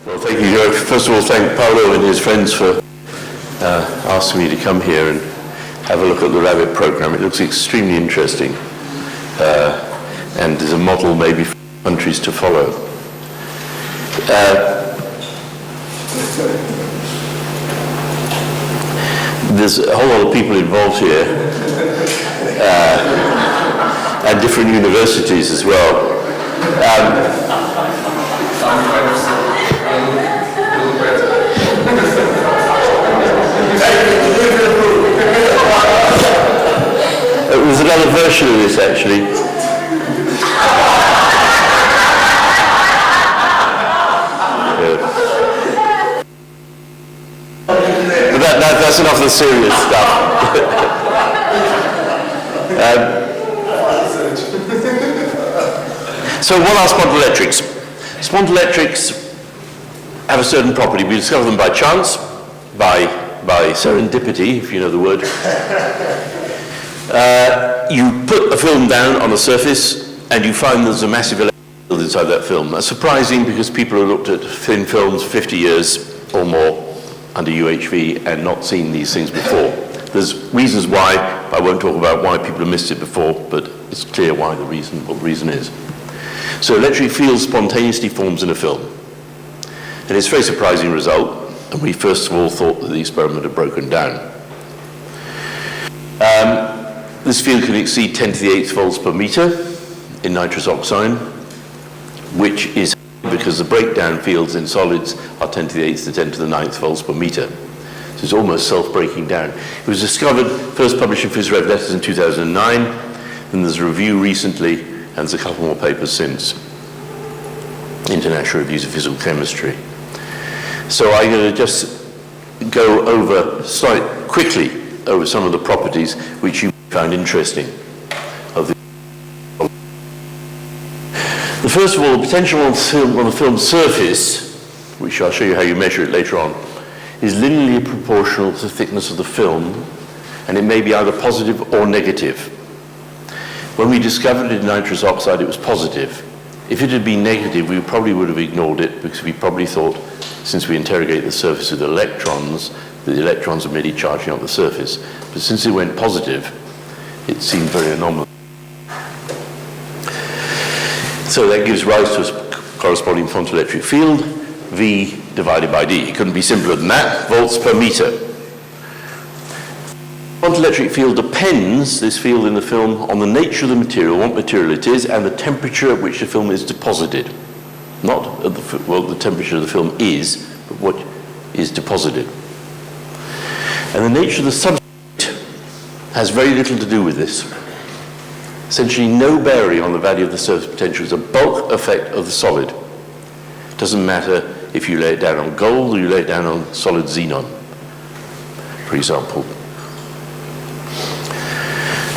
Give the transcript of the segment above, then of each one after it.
Well, thank you, Joe. First of all, thank Paolo and his friends for asking me to come here and have a look at the RaBBiT program. It looks extremely interesting, and is a model maybe for countries to follow. There's a whole lot of people involved here, and different universities as well. There's another version of this actually. But that's enough of the serious stuff. So what are spontelectrics? Spontelectrics have a certain property. We discover them by chance, by serendipity, if you know the word. You put a film down on a surface and you find there's a massive electric field inside that film. That's surprising because people have looked at thin films 50 years or more under UHV and not seen these things before. There's reasons why. I won't talk about why people have missed it before, but it's clear what the reason is. So electric field spontaneously forms in a film. And it's a very surprising result, and we first of all thought that the experiment had broken down. This field can exceed 10 to the 8th volts per meter in nitrous oxide, which is because the breakdown fields in solids are 10 to the 8th to 10 to the 9th volts per meter. So it's almost self-breaking down. It was discovered, first published in Phys Rev Letters in 2009, and there's a review recently, and there's a couple more papers since. International Reviews of Physical Chemistry. So I'm going to just go over quickly over some of the properties which you found interesting of the first of all, the potential on the film's surface, which I'll show you how you measure it later on, is linearly proportional to the thickness of the film, and it may be either positive or negative. When we discovered it in nitrous oxide, it was positive. If it had been negative, we probably would have ignored it because we probably thought, since we interrogate the surface with electrons, that the electrons are merely charging up the surface. But since it went positive, it seemed very anomalous. So that gives rise to a corresponding photoelectric field, V divided by D. It couldn't be simpler than that, volts per meter. Photoelectric field depends, this field in the film, on the nature of the material, what material it is, and the temperature at which the film is deposited. Not at the temperature of the film is, but what is deposited. And the nature of the substrate has very little to do with this. Essentially no bearing on the value of the surface potential. It's a bulk effect of the solid. It doesn't matter if you lay it down on gold or you lay it down on solid xenon, for example.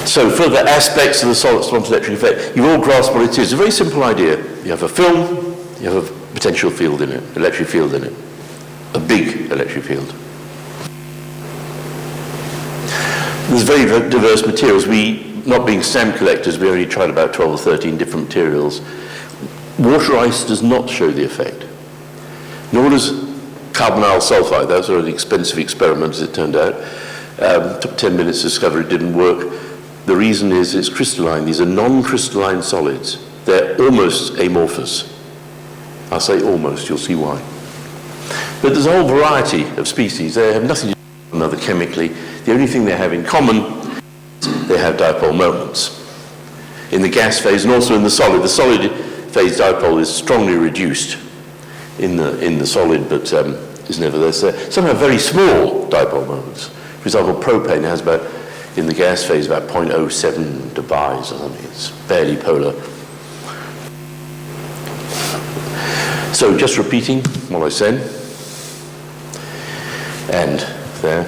So further aspects of the solid spontelectric effect. You've all grasped what it is. It's a very simple idea. You have a film, you have a potential field in it, electric field in it, a big electric field. There's very diverse materials. Not being stamp collectors, we only tried about 12 or 13 different materials. Water ice does not show the effect, nor does carbonyl sulfide. That was an expensive experiment, as it turned out. Took 10 minutes to discover it didn't work. The reason is it's crystalline. These are non-crystalline solids. They're almost amorphous. I'll say almost, you'll see why. But there's a whole variety of species. They have nothing to do with one another chemically. The only thing they have in common, they have dipole moments. In the gas phase and also in the solid. The solid phase dipole is strongly reduced in the solid, but is nevertheless there. Some have very small dipole moments. For example, propane has about, in the gas phase, about 0.07 debis or something. It's barely polar. So just repeating what I said. And there.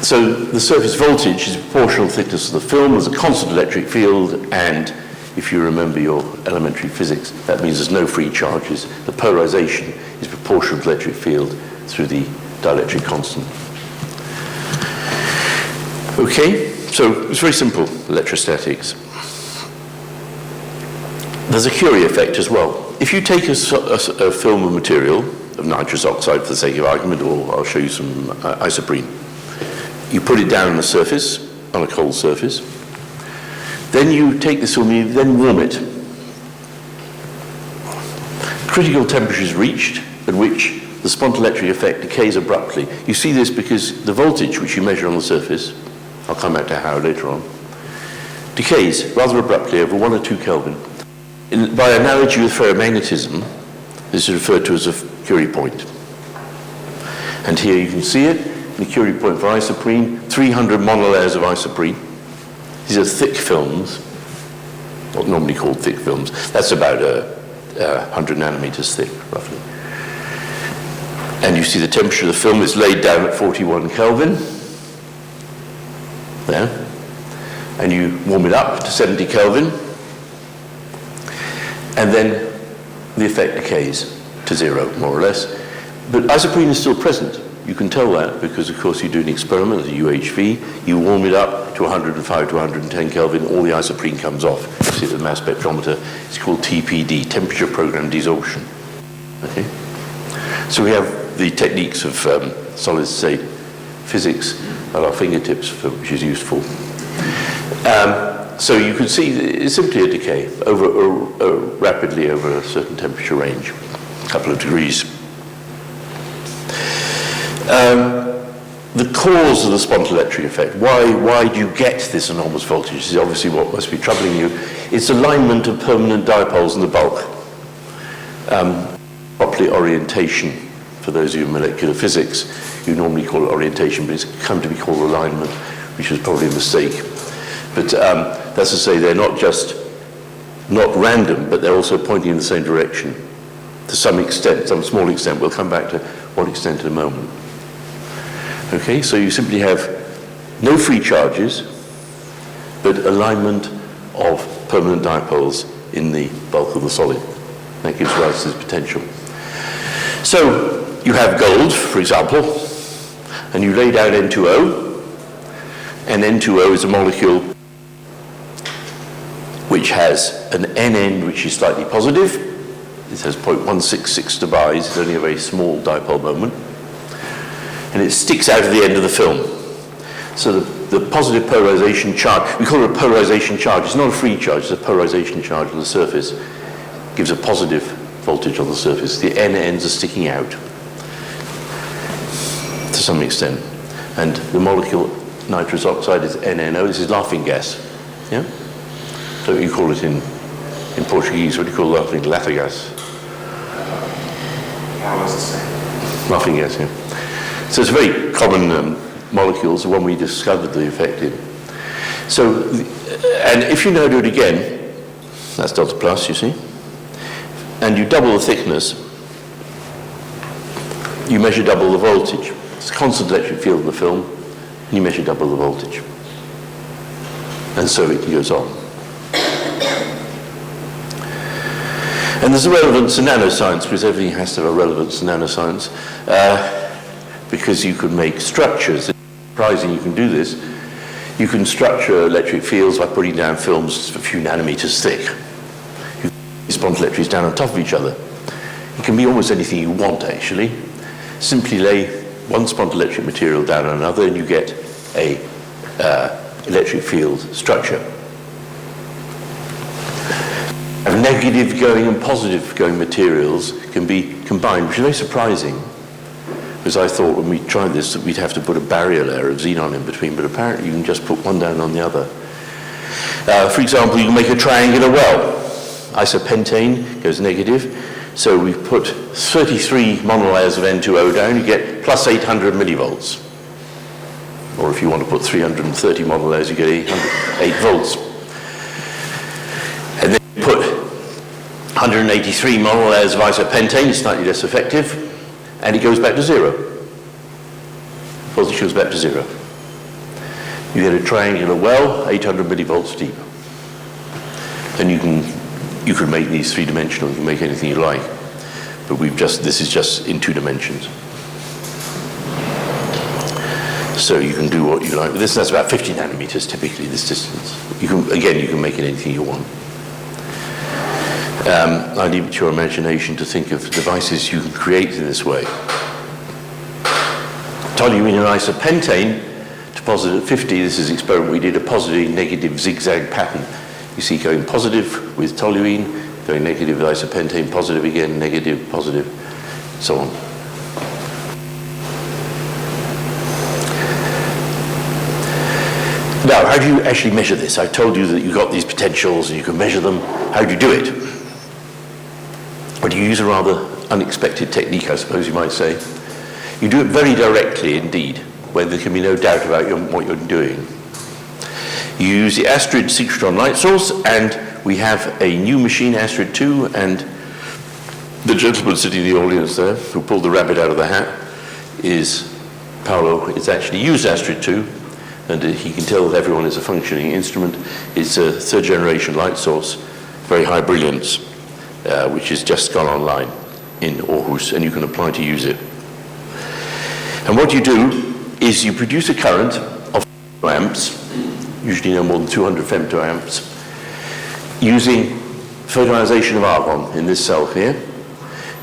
So the surface voltage is proportional to the thickness of the film. There's a constant electric field, and if you remember your elementary physics, that means there's no free charges. The polarization is proportional to the electric field through the dielectric constant. Okay, so it's very simple, electrostatics. There's a Curie effect as well. if you take a film of material, of nitrous oxide for the sake of argument, or I'll show you some isoprene, you put it down on the surface, on a cold surface, then you take this film, you then warm it. Critical temperature is reached at which the spontelectric effect decays abruptly. You see this because the voltage which you measure on the surface, I'll come back to how later on, decays rather abruptly over 1 or 2 Kelvin. By analogy with ferromagnetism, this is referred to as a Curie point. And here you can see it, the Curie point for isoprene, 300 monolayers of isoprene. These are thick films, not normally called thick films. That's about 100 nanometers thick, roughly. And you see the temperature of the film is laid down at 41 Kelvin. There. And you warm it up to 70 Kelvin. And then the effect decays to 0, more or less. But isoprene is still present. You can tell that because, of course, you do an experiment at UHV. You warm it up to 105 to 110 Kelvin. All the isoprene comes off. You see the mass spectrometer. It's called TPD, temperature programmed desorption. Okay? So we have the techniques of solid-state physics at our fingertips, which is useful. So you can see it's simply a decay rapidly over a certain temperature range, a couple of degrees. The cause of the spontelectric effect, why do you get this enormous voltage? This is obviously what must be troubling you. It's alignment of permanent dipoles in the bulk. Properly orientation. For those of you in molecular physics, you normally call it orientation, but it's come to be called alignment, which is probably a mistake. But that's to say they're not random, but they're also pointing in the same direction to some extent, some small extent. We'll come back to what extent in a moment. Okay, so you simply have no free charges, but alignment of permanent dipoles in the bulk of the solid. That gives rise to this potential. So you have gold, for example, and you lay down N2O, and N2O is a molecule which has an N end which is slightly positive. It has 0.166 divised. It's only a very small dipole moment. And it sticks out of the end of the film. So the positive polarization charge, we call it a polarization charge. It's not a free charge, it's a polarization charge on the surface. It gives a positive voltage on the surface. The N ends are sticking out to some extent. And the molecule nitrous oxide is NNO. This is laughing gas. Yeah? So you call it in Portuguese, what do you call laughing? Latagas. Laughing gas, yeah. So it's a very common molecule. It's the one we discovered the effect in. So, and if you now do it again, that's delta plus, you see, and you double the thickness, you measure double the voltage. It's a constant electric field in the film, and you measure double the voltage. And so it goes on. And there's a relevance to nanoscience, because everything has to have a relevance to nanoscience, because you can make structures. It's surprising you can do this. You can structure electric fields by putting down films a few nanometers thick. You put spontelectrics down on top of each other. It can be almost anything you want, actually. Simply lay one spontelectric material down on another, and you get a electric field structure. And negative going and positive going materials can be combined, which is very surprising, because I thought when we tried this that we'd have to put a barrier layer of xenon in between, but apparently you can just put one down on the other. For example, you can make a triangular well. Isopentane goes negative, so we put 33 monolayers of N2O down, you get plus 800 millivolts. Or if you want to put 330 monolayers, you get 8 volts. And then you put 183 monolayers of isopentane, slightly less effective, and it goes back to 0. Voltage goes back to 0. You get a triangular well, 800 millivolts deep. And you can make these three-dimensional, you can make anything you like. But this is just in 2 dimensions. So you can do what you like with this. That's about 50 nanometers typically, this distance. You can make it anything you want. I leave it to your imagination to think of devices you can create in this way. Toluene and isopentane, deposited at 50, this is an experiment we did, a positive negative zigzag pattern. You see going positive with toluene, going negative with isopentane, positive again, negative, positive, so on. Now, how do you actually measure this? I told you that you got these potentials and you can measure them. How do you do it? Well, you use a rather unexpected technique, I suppose you might say. You do it very directly indeed, where there can be no doubt about what you're doing. You use the Astrid Synchrotron light source, and we have a new machine, Astrid 2, and the gentleman sitting in the audience there, who pulled the rabbit out of the hat, is Paolo. It's actually used Astrid 2, and he can tell that everyone is a functioning instrument. It's a third generation light source, very high brilliance, which has just gone online in Aarhus, and you can apply to use it. And what you do is you produce a current of amps, usually no more than 200 femtoamps, using photonization of argon in this cell here.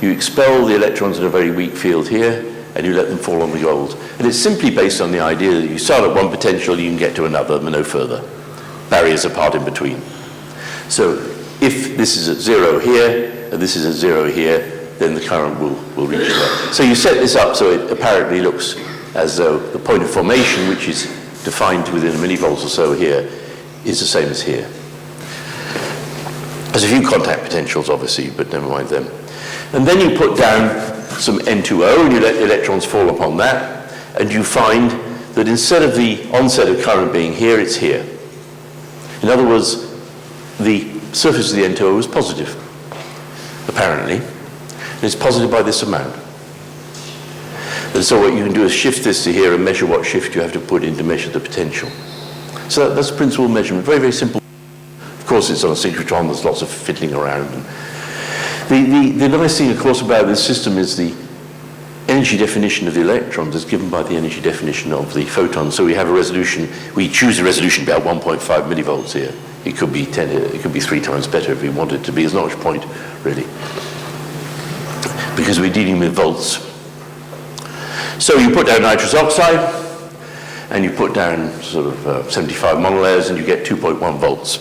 You expel the electrons in a very weak field here, and you let them fall on the gold. And it's simply based on the idea that you start at one potential, you can get to another, but no further. Barriers apart in between. So if this is at 0 here, and this is at 0 here, then the current will reach there. So you set this up so it apparently looks as though the point of formation, which is defined within a millivolts or so here, is the same as here. There's a few contact potentials, obviously, but never mind them. And then you put down some N2O, and you let the electrons fall upon that, and you find that instead of the onset of current being here, it's here. In other words, the surface of the N2O is positive, apparently. And it's positive by this amount. And so what you can do is shift this to here and measure what shift you have to put in to measure the potential. So that's the principal measurement, very, very simple. Of course, it's on a synchrotron, there's lots of fiddling around. The nice thing, of course, about this system is the energy definition of the electrons is given by the energy definition of the photon. So we have a resolution, we choose a resolution about 1.5 millivolts here. It could be 10, it could be 3 times better if we wanted it to be. There's not much point, really, because we're dealing with volts. So you put down nitrous oxide, and you put down sort of 75 monolayers, and you get 2.1 volts.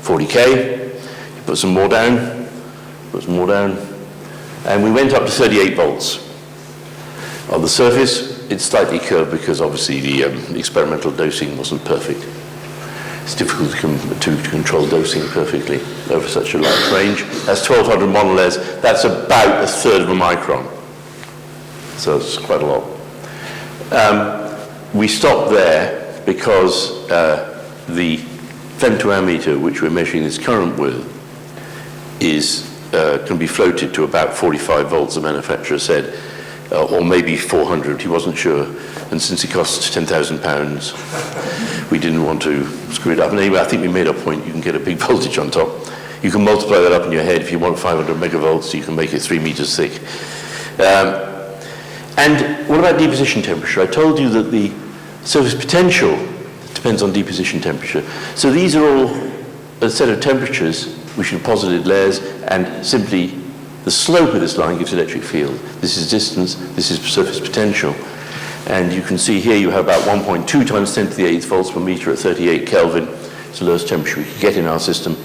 40K, you put some more down, and we went up to 38 volts. On the surface, it's slightly curved because obviously the experimental dosing wasn't perfect. It's difficult to control dosing perfectly over such a large range. That's 1200 monolayers. That's about 1/3 of a micron. So it's quite a lot. We stopped there because the femtoammeter, which we're measuring this current with, can be floated to about 45 volts, the manufacturer said, or maybe 400, he wasn't sure. And since it costs £10,000, we didn't want to screw it up. And anyway, I think we made our point, you can get a big voltage on top. You can multiply that up in your head. If you want 500 megavolts, you can make it 3 meters thick. And what about deposition temperature? I told you that the surface potential depends on deposition temperature. So these are all a set of temperatures which are deposited layers, and simply the slope of this line gives electric field. This is distance, this is surface potential. And you can see here you have about 1.2 times 10 to the 8th volts per meter at 38 Kelvin. It's the lowest temperature we could get in our system.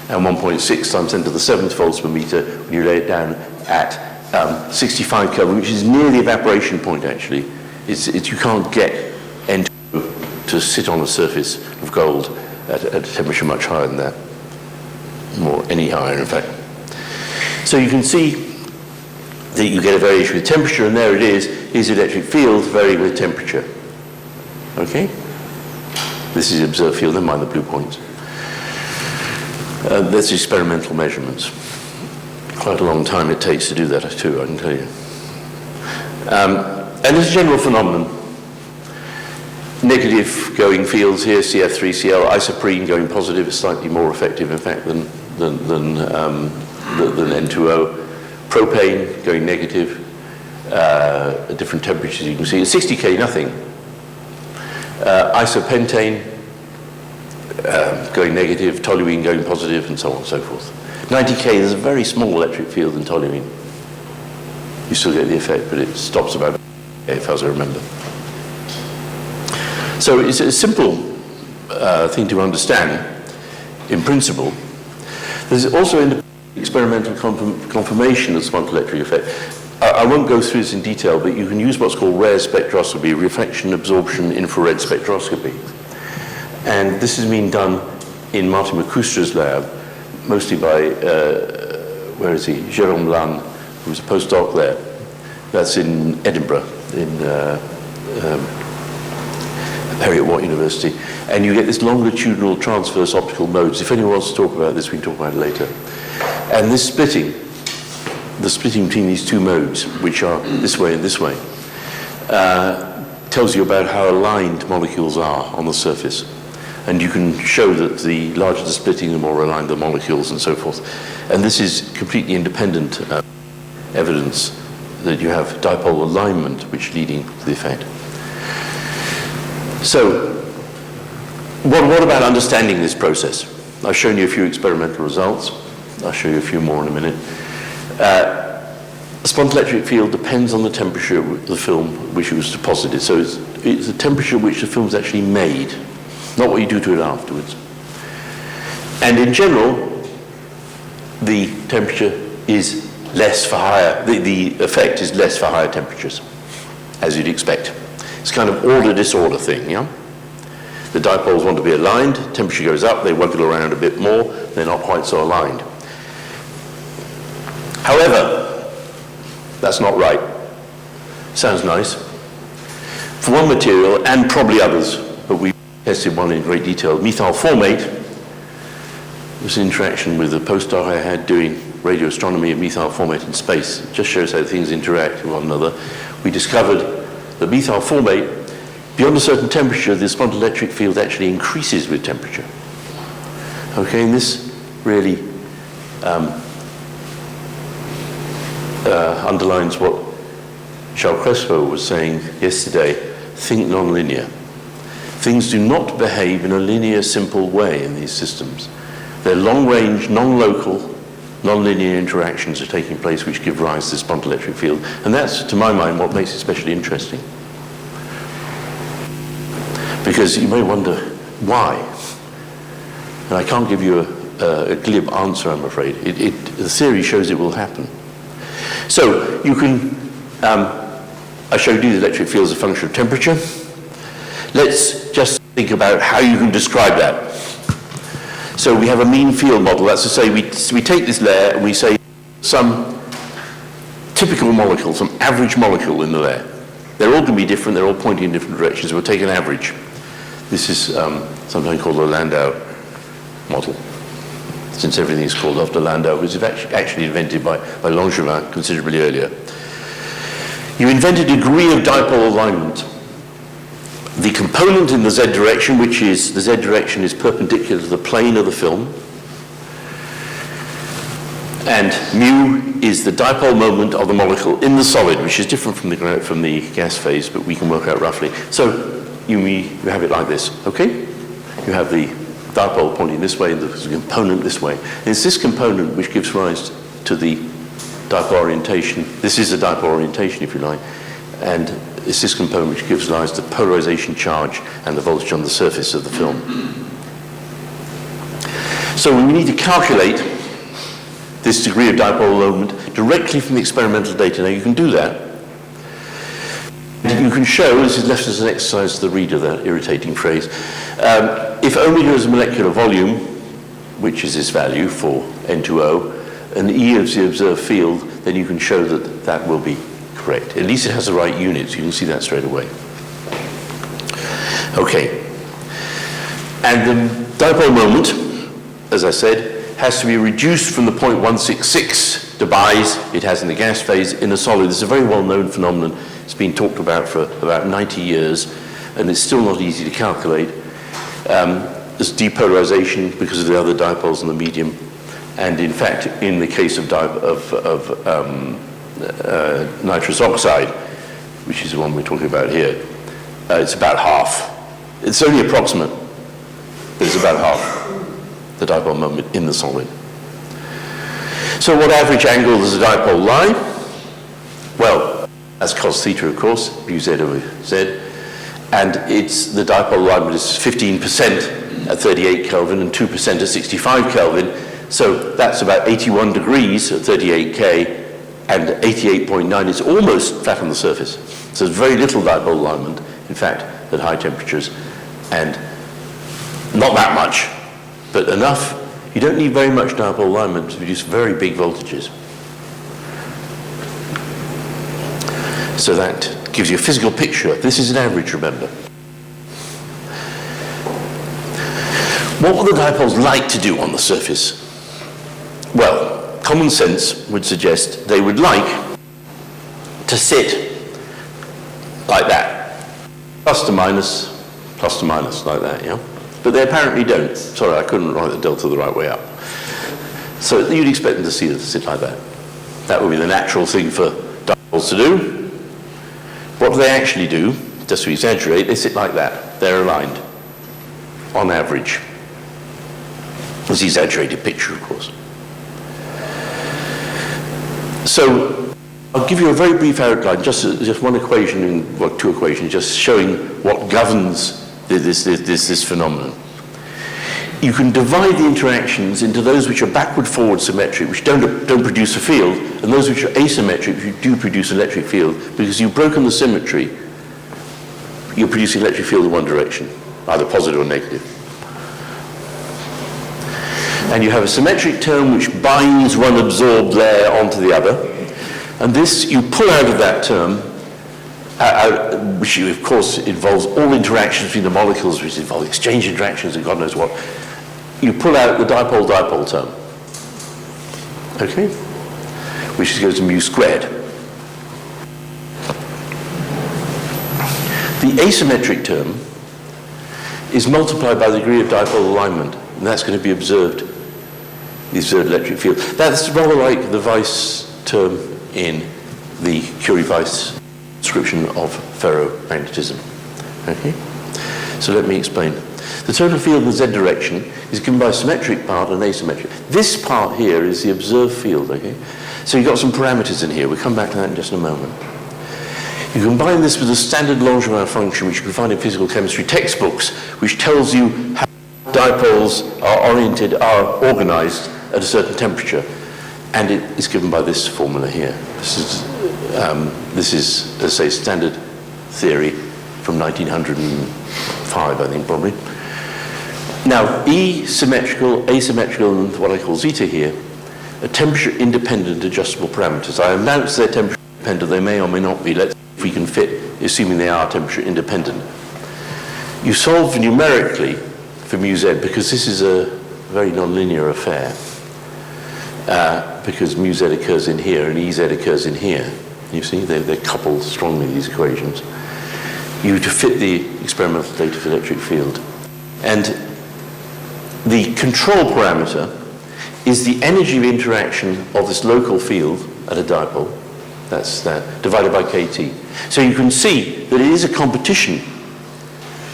And 1.6 times 10 to the 7th volts per meter when you lay it down at 65 Kelvin, which is near the evaporation point, actually. You can't get N2 to sit on the surface of gold at a temperature much higher than that, or any higher, in fact. So you can see that you get a variation with temperature, and there it is electric field varying with temperature. Okay? This is the observed field, never mind the blue points. That's experimental measurements. Quite a long time it takes to do that too, I can tell you. And it's a general phenomenon. Negative going fields here, CF3Cl, isoprene going positive is slightly more effective, in fact, than N2O. Propane going negative at different temperatures, you can see. At 60K, nothing. Isopentane going negative, toluene going positive, and so on and so forth. 90K, there's a very small electric field in toluene. You still get the effect, but it stops about 8, as I remember. So it's a simple thing to understand, in principle. There's also experimental confirmation of the spontelectric effect. I won't go through this in detail, but you can use what's called rare spectroscopy, reflection absorption infrared spectroscopy. And this has been done in Martin McCustra's lab, mostly by, where is he, Jérôme Lannes, who was a postdoc there. That's in Edinburgh, in Heriot-Watt University. And you get this longitudinal transverse optical modes. If anyone wants to talk about this, we can talk about it later. And this splitting, the splitting between these two modes, which are this way and this way, tells you about how aligned molecules are on the surface. And you can show that the larger the splitting, the more aligned the molecules and so forth. And this is completely independent evidence that you have dipole alignment, which leading to the effect. So, what about understanding this process? I've shown you a few experimental results. I'll show you a few more in a minute. The spontelectric field depends on the temperature of the film which it was deposited. So it's the temperature which the film is actually made, not what you do to it afterwards. And in general, the temperature is less for higher, the effect is less for higher temperatures, as you'd expect. It's kind of order-disorder thing, yeah? The dipoles want to be aligned, temperature goes up, they wiggle around a bit more, they're not quite so aligned. However, that's not right. Sounds nice. For one material, and probably others, but we tested one in great detail, methyl formate, was an interaction with a postdoc I had doing radio astronomy of methyl formate in space. It just shows how things interact with one another. We discovered that methyl formate, beyond a certain temperature, the spontelectric field actually increases with temperature. Okay, and this really underlines what Charles Crespo was saying yesterday: think nonlinear. Things do not behave in a linear, simple way in these systems. They're long-range, non-local, non-linear interactions are taking place which give rise to the spontelectric field. And that's, to my mind, what makes it especially interesting. Because you may wonder, why? And I can't give you a glib answer, I'm afraid. The theory shows it will happen. So you can, I showed you the electric field as a function of temperature. Let's just think about how you can describe that. So we have a mean field model. That's to say, we take this layer and we say some typical molecule, some average molecule in the layer. They're all going to be different. They're all pointing in different directions. We'll take an average. This is sometimes called the Landau model, since everything is called after Landau, which was actually invented by Langevin considerably earlier. You invent a degree of dipole alignment. The component in the z direction, which is, the z direction is perpendicular to the plane of the film, and mu is the dipole moment of the molecule in the solid, which is different from the gas phase, but we can work out roughly. So you have it like this, okay? You have the dipole pointing this way, and there's a component this way. And it's this component which gives rise to the dipole orientation. This is the dipole orientation, if you like, and it's this component which gives rise to polarization charge and the voltage on the surface of the film. So we need to calculate this degree of dipole alignment directly from the experimental data. Now you can do that. You can show, this is left as an exercise to the reader, that irritating phrase, if omega is a molecular volume, which is this value for N2O, and E is the observed field, then you can show that that will be correct. At least it has the right units. You can see that straight away. Okay. And the dipole moment, as I said, has to be reduced from the 0.166 debye it has in the gas phase in a solid. It's a very well-known phenomenon. It's been talked about for about 90 years, and it's still not easy to calculate. There's depolarization because of the other dipoles in the medium. And in fact, in the case of nitrous oxide, which is the one we're talking about here, it's about half. It's only approximate. There's about half the dipole moment in the solid. So what average angle does the dipole lie? Well, that's cos theta, of course, mu z over z. And the dipole alignment is 15% at 38 Kelvin and 2% at 65 Kelvin. So that's about 81 degrees at 38K and 88.9. It's almost flat on the surface. So there's very little dipole alignment, in fact, at high temperatures. And not that much, but enough. You don't need very much dipole alignment to produce very big voltages. So that gives you a physical picture. This is an average, remember. What would the dipoles like to do on the surface? Well, common sense would suggest they would like to sit like that. Plus to minus, like that, yeah? But they apparently don't. Sorry, I couldn't write the delta the right way up. So you'd expect them to sit like that. That would be the natural thing for dipoles to do. What do they actually do? Just to exaggerate, they sit like that. They're aligned, on average. It's an exaggerated picture, of course. So I'll give you a very brief outline, just one equation, well, two equations, just showing what governs this phenomenon. You can divide the interactions into those which are backward-forward symmetric, which don't produce a field, and those which are asymmetric, which do produce an electric field. Because you've broken the symmetry, you're producing an electric field in one direction, either positive or negative. And you have a symmetric term which binds one absorbed layer onto the other. And this, you pull out of that term, which of course involves all interactions between the molecules, which involve exchange interactions and God knows what. You pull out the dipole-dipole term, okay? Which goes to mu squared. The asymmetric term is multiplied by the degree of dipole alignment, and that's going to be observed, the observed electric field. That's rather like the Weiss term in the Curie-Weiss description of ferromagnetism. Okay? So let me explain. The total field in the z direction is given by a symmetric part and asymmetric. This part here is the observed field, okay? So you've got some parameters in here. We'll come back to that in just a moment. You combine this with a standard Langevin function, which you can find in physical chemistry textbooks, which tells you how dipoles are organized at a certain temperature. And it is given by this formula here. This is, as I say, standard theory from 1905, I think, probably. Now, E symmetrical, asymmetrical, and what I call zeta here, are temperature-independent adjustable parameters. I announce they're temperature-independent. They may or may not be. Let's see if we can fit, assuming they are temperature-independent. You solve numerically for mu z, because this is a very nonlinear affair. Because mu z occurs in here and Ez occurs in here. You see, they're coupled strongly, these equations. You to fit the experimental data for electric field. And the control parameter is the energy of interaction of this local field at a dipole, that's that, divided by kT. So you can see that it is a competition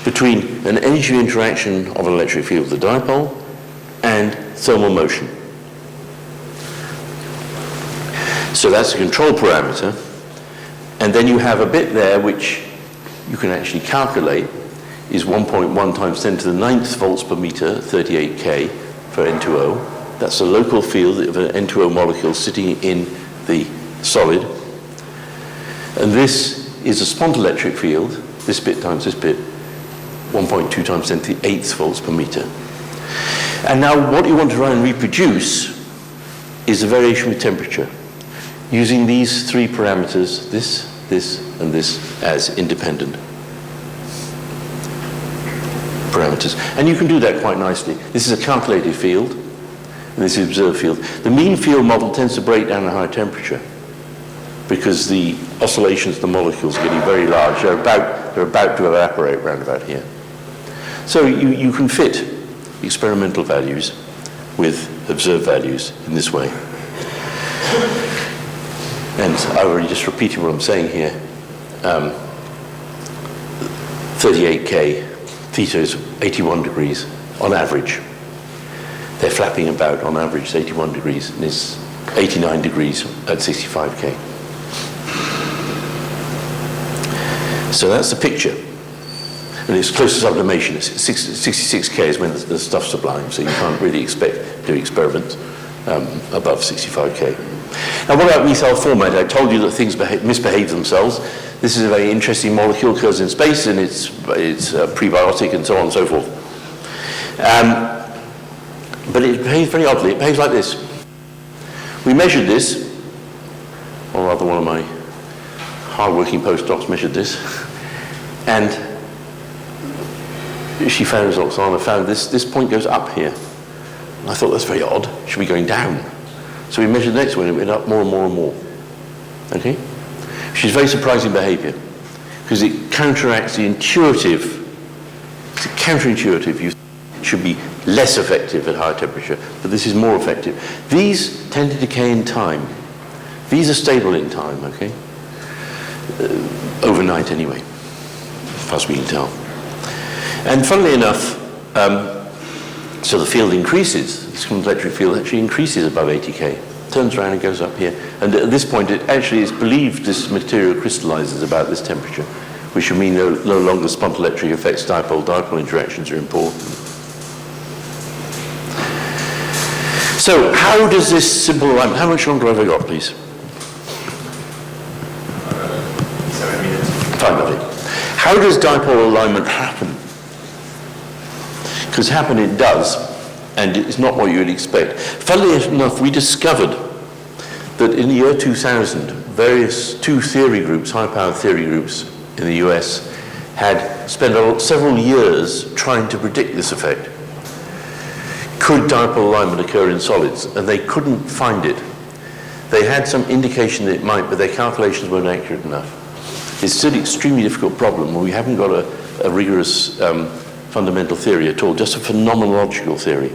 between an energy of interaction of an electric field with a dipole and thermal motion. So that's a control parameter. And then you have a bit there which you can actually calculate is 1.1 times 10 to the 9th volts per meter, 38K for N2O. That's a local field of an N2O molecule sitting in the solid. And this is a spontelectric field, this bit times this bit, 1.2 times 10 to the 8th volts per meter. And now what you want to try and reproduce is the variation with temperature, using these three parameters, this, and this, as independent parameters. And you can do that quite nicely. This is a calculated field, and this is observed field. The mean field model tends to break down at high temperature because the oscillations of the molecules are getting very large. They're about to evaporate around about here. So you can fit experimental values with observed values in this way. And I already just repeated what I'm saying here. 38K, theta is 81 degrees on average. They're flapping about on average 81 degrees, and it's 89 degrees at 65K. So that's the picture. And it's close to sublimation. It's 66K is when the stuff's sublime, so you can't really expect to do experiments above 65K. Now, what about methyl formate? I told you that things misbehave themselves. This is a very interesting molecule, occurs in space, and it's prebiotic and so on and so forth. But it behaves very oddly. It behaves like this. We measured this, or rather one of my hard-working postdocs measured this, and she found results on. I found this point goes up here. And I thought that's very odd. It should be going down. So we measured the next one, and it went up more and more and more. Okay? Which is very surprising behavior, because it counteracts the intuitive. It's counterintuitive. You should be less effective at higher temperature, but this is more effective. These tend to decay in time. These are stable in time, okay? Overnight anyway, as far as we can tell. And funnily enough, so the field increases. The spontelectric field actually increases above 80K. Turns around and goes up here. And at this point, it actually is believed this material crystallizes about this temperature, which would mean no longer spontelectric effects, dipole-dipole interactions are important. So how does this simple alignment, how much longer have I got, please? 7 minutes. 5 minutes. How does dipole alignment happen? Because happen it does, and it's not what you would expect. Funnily enough, we discovered that in the year 2000, various two theory groups, high-powered theory groups in the US, had spent several years trying to predict this effect. Could dipole alignment occur in solids? And they couldn't find it. They had some indication that it might, but their calculations weren't accurate enough. It's still an extremely difficult problem. We haven't got a rigorous fundamental theory at all, just a phenomenological theory.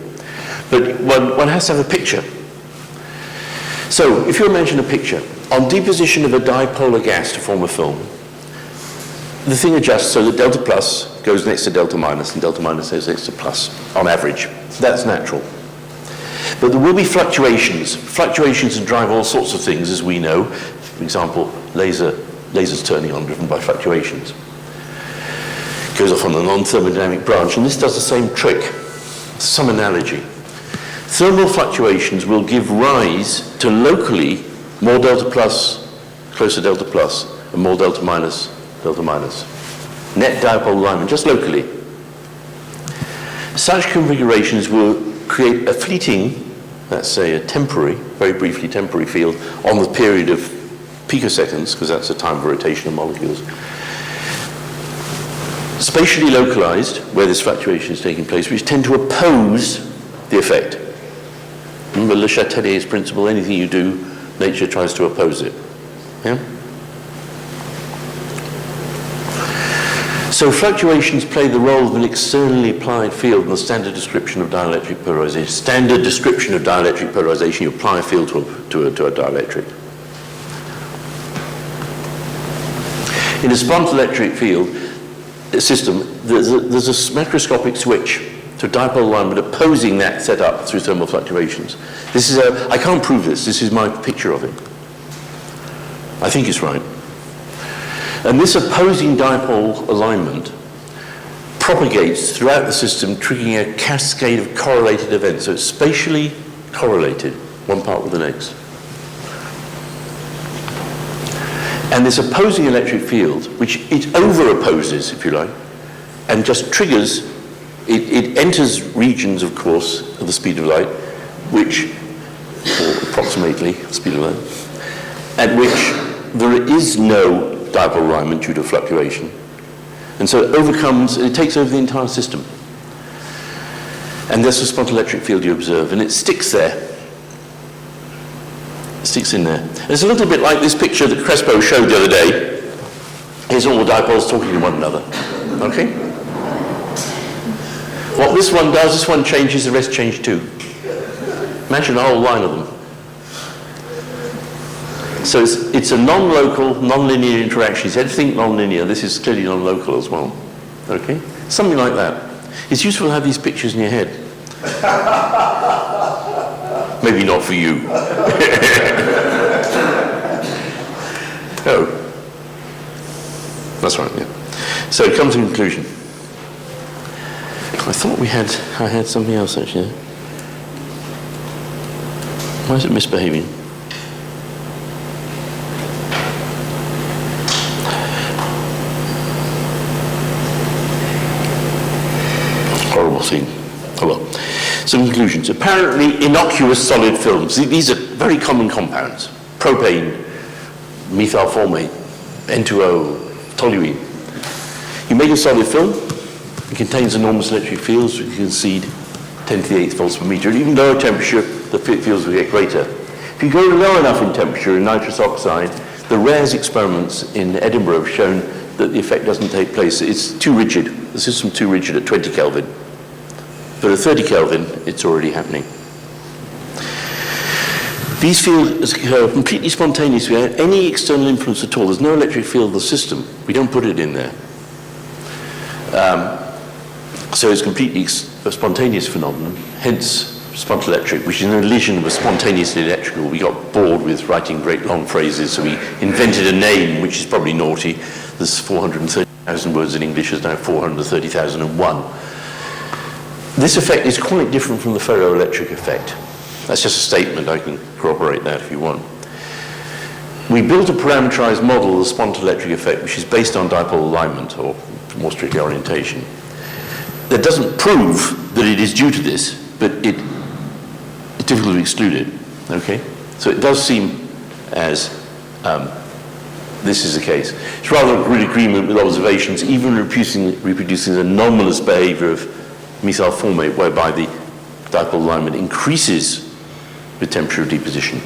But one has to have a picture. So if you imagine a picture, on deposition of a dipolar gas to form a film, the thing adjusts so that delta plus goes next to delta minus, and delta minus goes next to plus, on average. That's natural. But there will be fluctuations. Fluctuations that drive all sorts of things, as we know. For example, lasers turning on, driven by fluctuations. Goes off on the non-thermodynamic branch, and this does the same trick. Some analogy. Thermal fluctuations will give rise to locally more delta plus, closer delta plus, and more delta minus, delta minus. Net dipole alignment, just locally. Such configurations will create a fleeting, let's say a temporary, very briefly temporary field on the period of picoseconds, because that's the time of rotation of molecules. Spatially localized, where this fluctuation is taking place, which tend to oppose the effect. Remember Le Chatelier's principle, anything you do, nature tries to oppose it. Yeah? So fluctuations play the role of an externally applied field in the standard description of dielectric polarization. Standard description of dielectric polarization, you apply a field to a dielectric. In a spontelectric field system, there's a macroscopic switch to dipole alignment opposing that setup through thermal fluctuations. This is I can't prove this. This is my picture of it. I think it's right. And this opposing dipole alignment propagates throughout the system, triggering a cascade of correlated events. So it's spatially correlated, one part with the next. And this opposing electric field, which it over-opposes, if you like, and just triggers, it enters regions, of course, of the speed of light, which, or approximately the speed of light, at which there is no dipole alignment due to fluctuation. And so it takes over the entire system. And there's a spontelectric field you observe, and it sticks there. It sticks in there. And it's a little bit like this picture that Crespo showed the other day. Here's all the dipoles talking to one another. Okay? What this one does, this one changes, the rest change too. Imagine a whole line of them. So it's a non-local, non-linear interaction. You said think non-linear. This is clearly non-local as well. Okay? Something like that. It's useful to have these pictures in your head. Maybe not for you. Oh. That's right, yeah. So come to conclusion. I thought I had something else actually. Why is it misbehaving? Horrible thing. Oh well. Some conclusions. Apparently innocuous solid films. These are very common compounds. Propane, methyl formate, N2O, toluene. You make a solid film, it contains enormous electric fields, which you can see 10 to the 8th volts per meter. At even lower temperature, the fields will get greater. If you go low enough in temperature in nitrous oxide, the RARES experiments in Edinburgh have shown that the effect doesn't take place. It's too rigid. The system's too rigid at 20 Kelvin. But at 30 Kelvin, it's already happening. These fields occur completely spontaneously without any external influence at all. There's no electric field of the system. We don't put it in there. So it's completely a spontaneous phenomenon, hence spontelectric, which is an elision of a spontaneously electrical. We got bored with writing great long phrases, so we invented a name, which is probably naughty. There's 430,000 words in English, there's now 430,001. This effect is quite different from the ferroelectric effect. That's just a statement, I can corroborate that if you want. We built a parameterized model of the spontelectric effect, which is based on dipole alignment, or more strictly orientation. That doesn't prove that it is due to this, but it's difficult to exclude it, okay? So it does seem as this is the case. It's rather a good agreement with observations, even reproducing the anomalous behavior of methyl formate, whereby the dipole alignment increases with temperature of deposition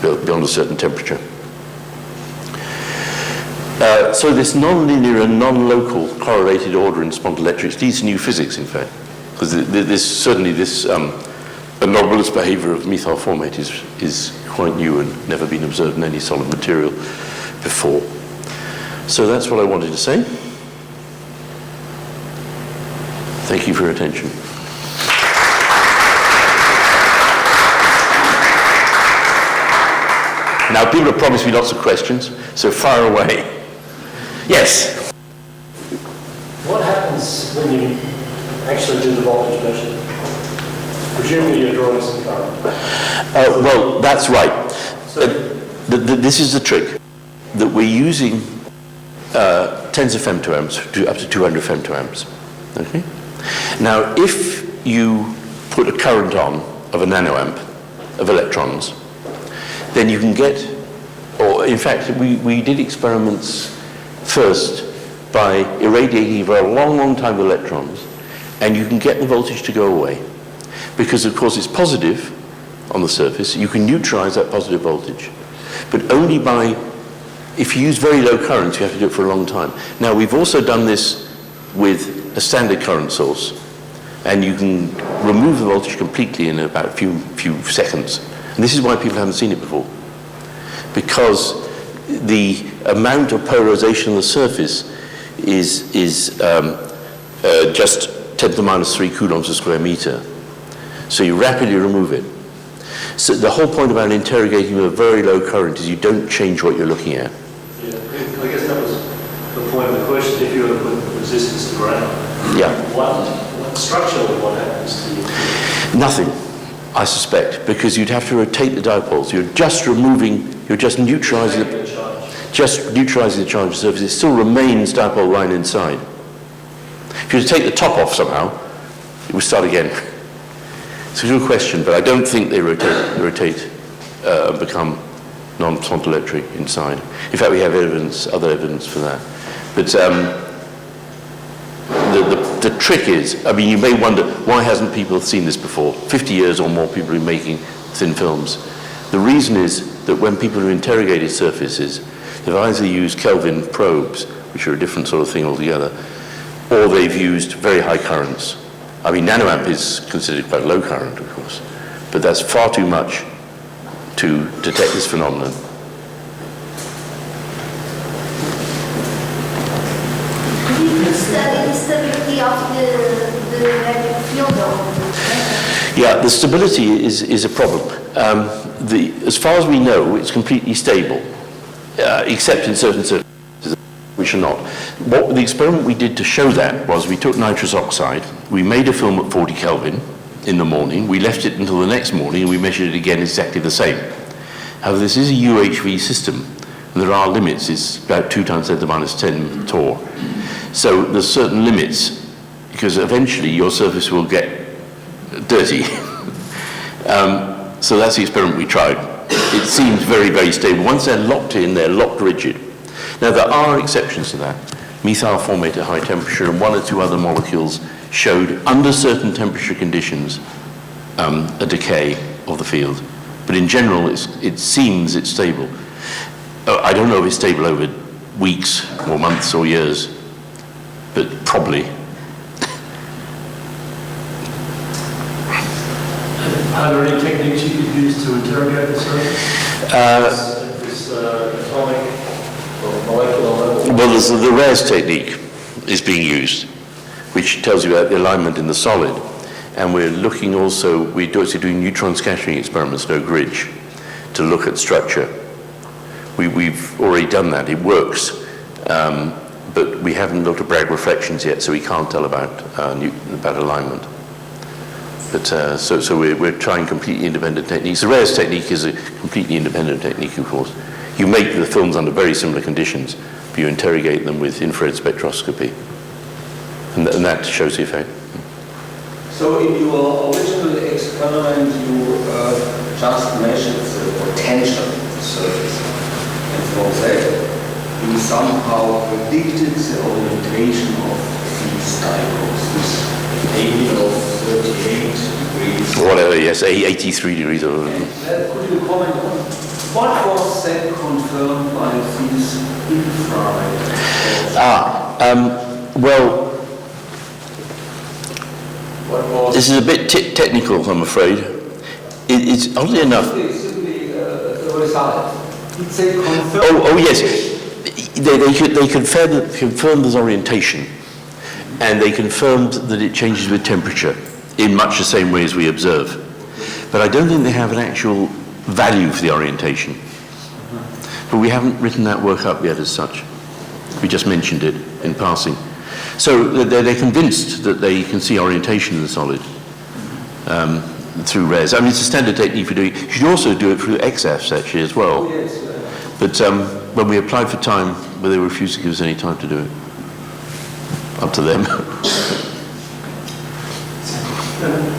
beyond a certain temperature. So this non-linear and non-local correlated order in spontelectrics leads to new physics, in fact, because this anomalous behavior of methyl formate is quite new and never been observed in any solid material before. So that's what I wanted to say. Thank you for your attention. Now, people have promised me lots of questions, so fire away. Yes? What happens when you actually do the voltage measurement? Presumably you're drawing some current. Well, that's right. So, This is the trick, that we're using tens of femtoamps up to 200 femtoamps. Okay? Now, if you put a current on of a nanoamp of electrons, then you can get, or in fact, we did experiments first by irradiating for a long, long time with electrons, and you can get the voltage to go away. Because, of course, it's positive on the surface. You can neutralize that positive voltage. But only by, if you use very low currents, you have to do it for a long time. Now, we've also done this with a standard current source, and you can remove the voltage completely in about a few seconds. And this is why people haven't seen it before. Because the amount of polarization on the surface is just 10 to the minus 3 coulombs per square meter. So you rapidly remove it. So the whole point about interrogating with a very low current is you don't change what you're looking at. yeah, I guess that was the point of the question. If you were to put resistance to ground, Yeah. what structurally what happens to you? Nothing, I suspect, because you'd have to rotate the dipoles. You're just neutralizing the charge of the surface. It still remains dipole line inside. If you were to take the top off somehow, it would start again. It's a good question, but I don't think they rotate and become non-spontelectric inside. In fact, we have other evidence for that. But the trick is, I mean, you may wonder, why hasn't people seen this before? 50 years or more people have been making thin films. The reason is that when people have interrogated surfaces, they've either used Kelvin probes, which are a different sort of thing altogether, or they've used very high currents. I mean, nanoamp is considered quite low current, of course, but that's far too much to detect this phenomenon. Could you study the stability of the magnetic field though? Yeah, the stability is a problem. As far as we know, it's completely stable, except in certain circumstances, which are not. What the experiment we did to show that was we took nitrous oxide, we made a film at 40 Kelvin in the morning, we left it until the next morning, and we measured it again exactly the same. However, this is a UHV system, and there are limits. It's about 2 times 10 to the minus 10 torr. So there's certain limits, because eventually your surface will get dirty. So that's the experiment we tried. It seems very, very stable. Once they're locked in, they're locked rigid. Now, there are exceptions to that. Methyl formate at high temperature and 1 or 2 other molecules showed, under certain temperature conditions, a decay of the field. But in general, it seems it's stable. I don't know if it's stable over weeks or months or years, but probably. Are there any techniques you could use to interrogate the surface? This atomic or molecular level? Well, there's the RAS technique is being used, which tells you about the alignment in the solid. And we're looking also, we're actually doing neutron scattering experiments at Oak Ridge to look at structure. We've already done that, it works. But we haven't looked at Bragg reflections yet, so we can't tell about alignment. But so we're trying completely independent techniques. The RAS technique is a completely independent technique, of course. You make the films under very similar conditions, but you interrogate them with infrared spectroscopy. And that shows the effect. So in your original experiment, you just measured the potential of the surface. And from that, you somehow predicted the orientation of these dipoles. 80 or 38 degrees. Whatever, yes, 83 degrees. Or could you comment on what was then confirmed by these infrared? Well, this is a bit technical, I'm afraid. It's oddly enough. Simply the result. It's a confirmed. Oh yes, they confirmed this orientation. And they confirmed that it changes with temperature in much the same way as we observe. But I don't think they have an actual value for the orientation. But we haven't written that work up yet as such. We just mentioned it in passing. So they're convinced that they can see orientation in the solid through RAS. I mean, it's a standard technique for doing it. You should also do it through XFs actually as well. But when we applied for time, they refused to give us any time to do it. Up to them.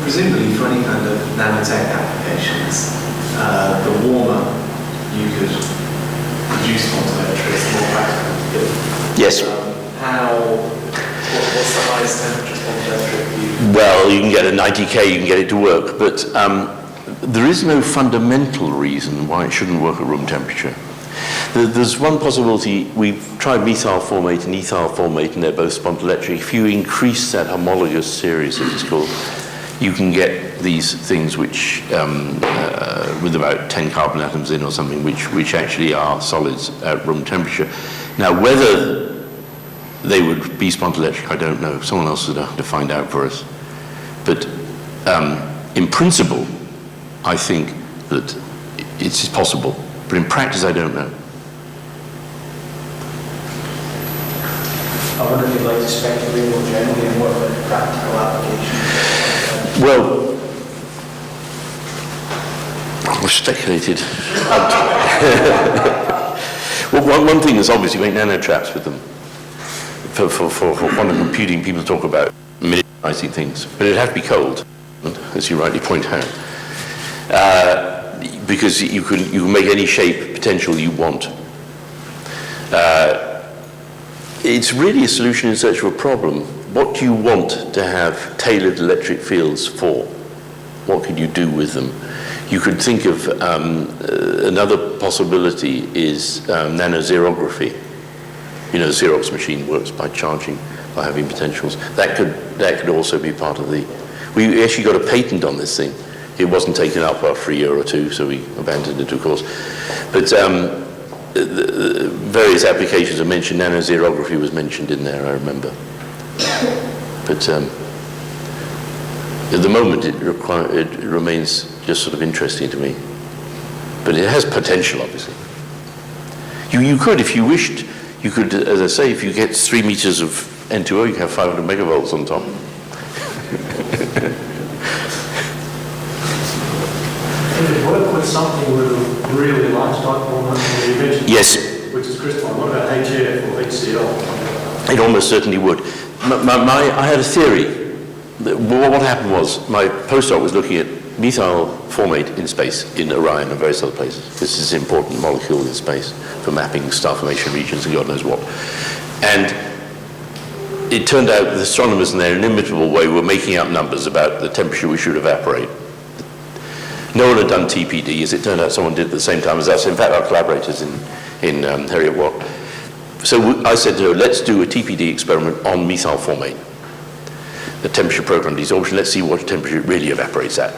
Presumably for any kind of nanotech applications, the warmer you could produce spontelectric, the more practical to do. Yes. What's the highest temperature spontelectric? Well, you can get a 90K, you can get it to work, but there is no fundamental reason why it shouldn't work at room temperature. There's one possibility. We've tried methyl formate and ethyl formate, and they're both spontelectric. If you increase that homologous series, as it's called, you can get these things which, with about 10 carbon atoms in or something, which actually are solids at room temperature. Now, whether they would be spontelectric, I don't know. Someone else would have to find out for us. But in principle, I think that it's possible. But in practice, I don't know. I wonder if you'd like to speculate more generally on what the practical applications. Well, we've speculated. Well, one thing is obviously make nanotraps with them. For quantum computing, people talk about minimizing things, but it'd have to be cold, as you rightly point out. Because you can make any shape potential you want. It's really a solution in search of a problem. What do you want to have tailored electric fields for? What could you do with them? You could think of another possibility is nanoxerography. You know, the Xerox machine works by charging, by having potentials. That could also be part of the. We actually got a patent on this thing. It wasn't taken up after a year or two, so we abandoned it, of course. But the various applications are mentioned. Nanoxerography was mentioned in there, I remember. But At the moment, it remains just sort of interesting to me. But it has potential, obviously. You could, if you wished, you could, as I say, if you get 3 meters of N2O, you can have 500 megavolts on top. Can it work with something with a really large dipole moment you mentioned? Yes. Which is crystalline. What about HF or HCl? It almost certainly would. I had a theory. What happened was, my postdoc was looking at methyl formate in space, in Orion and various other places. This is an important molecule in space for mapping star formation regions and God knows what. And it turned out that the astronomers in their inimitable way were making up numbers about the temperature we should evaporate. No one had done TPD. As it turned out, someone did at the same time as us. In fact, our collaborators in Harriet Watt. So I said to her, let's do a TPD experiment on methyl formate, the temperature program desorption. Let's see what temperature it really evaporates at.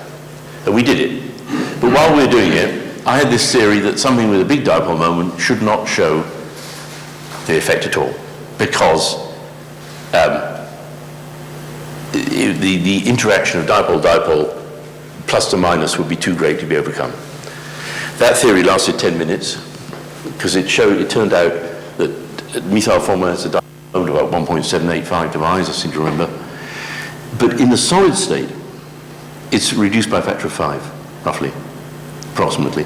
And we did it. But while we were doing it, I had this theory that something with a big dipole moment should not show the effect at all, because the interaction of dipole-dipole plus to minus would be too great to be overcome. That theory lasted 10 minutes, because it turned out that methyl formate has a dipole moment of about 1.785 divised, I seem to remember. But in the solid state, it's reduced by a factor of 5, roughly, approximately.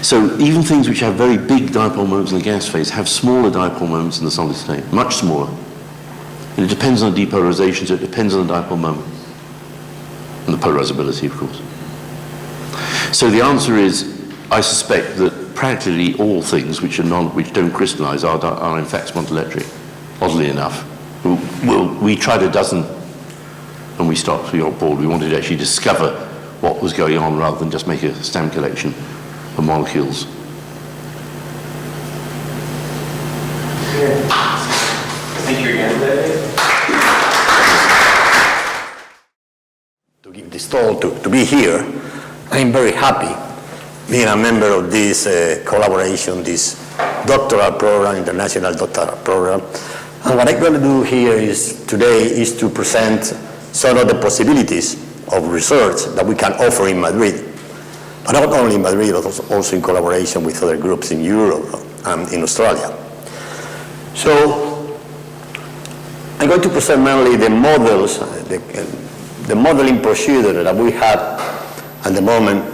So even things which have very big dipole moments in the gas phase have smaller dipole moments in the solid state, much smaller. And it depends on the depolarization, so it depends on the dipole moment. And the polarizability, of course. So the answer is, I suspect that practically all things which don't crystallize are in fact spontelectric, oddly enough. We tried a dozen and we stopped. We got bored. We wanted to actually discover what was going on rather than just make a stamp collection of molecules. Thank you again, David. To give this talk, to be here, I'm very happy being a member of this collaboration, this doctoral program, international doctoral program. And what I'm going to do here today is to present some of the possibilities of research that we can offer in Madrid. But not only in Madrid, but also in collaboration with other groups in Europe and in Australia. So I'm going to present mainly the models, the modeling procedure that we have at the moment,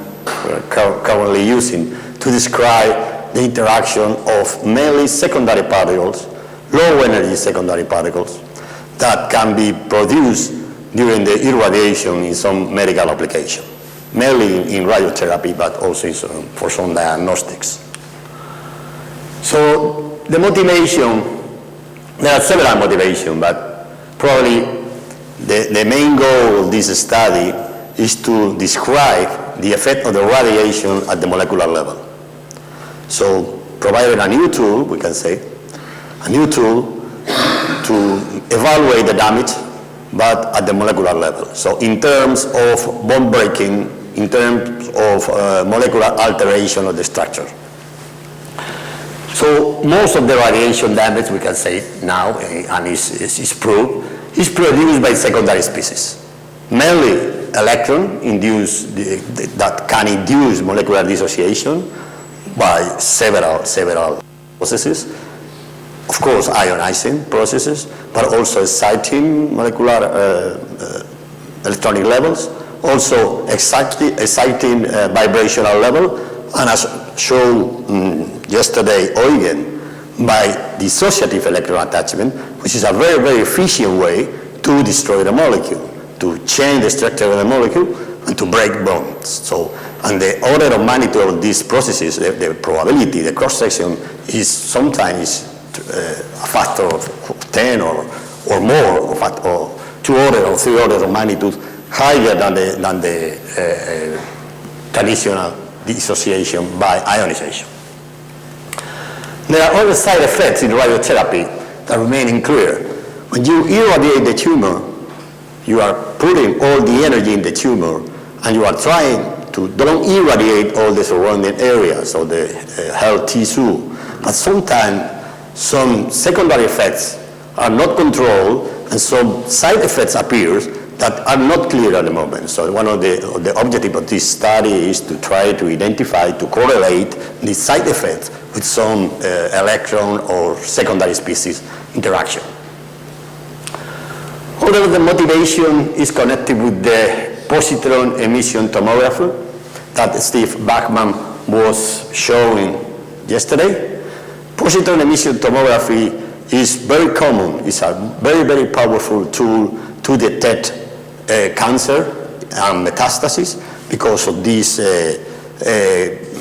we're currently using to describe the interaction of mainly secondary particles, low energy secondary particles, that can be produced during the irradiation in some medical application, mainly in radiotherapy, but also for some diagnostics. So the motivation, there are several motivations, but probably the main goal of this study is to describe the effect of the radiation at the molecular level. So provided a new tool, we can say, a new tool to evaluate the damage, but at the molecular level. So in terms of bond breaking, in terms of molecular alteration of the structure. So most of the radiation damage, we can say now, and is proved, is produced by secondary species. Mainly electron induced, that can induce molecular dissociation by several processes. Of course, ionizing processes, but also exciting molecular electronic levels, also exciting vibrational level, and as shown yesterday, Eugen, by dissociative electron attachment, which is a very, very efficient way to destroy the molecule, to change the structure of the molecule, and to break bonds. So, and the order of magnitude of these processes, the probability, the cross-section, is sometimes a factor of 10 or more, or 2 orders or 3 orders of magnitude higher than the traditional dissociation by ionization. There are other side effects in radiotherapy that remain unclear. When you irradiate the tumor, you are putting all the energy in the tumor, and you are trying to don't irradiate all the surrounding areas of the healthy tissue. But sometimes some secondary effects are not controlled, and some side effects appear that are not clear at the moment. So one of the objectives of this study is to try to identify, to correlate the side effects with some electron or secondary species interaction. Although the motivation is connected with the positron emission tomography that Steve Bachman was showing yesterday. Positron emission tomography is very common. It's a very, very powerful tool to detect cancer and metastasis because of this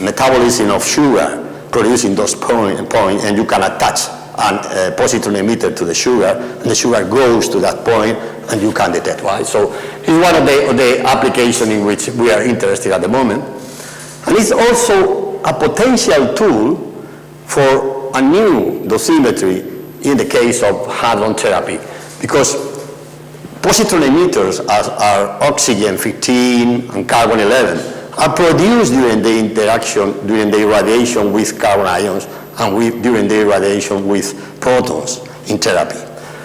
metabolism of sugar producing those points, and you can attach a positron emitter to the sugar, and the sugar goes to that point, and you can detect, right? So it's one of the applications in which we are interested at the moment. And it's also a potential tool for a new dosimetry in the case of hadron therapy, because positron emitters are oxygen-15 and carbon-11 are produced during the interaction, during the irradiation with carbon ions and during the irradiation with protons in therapy.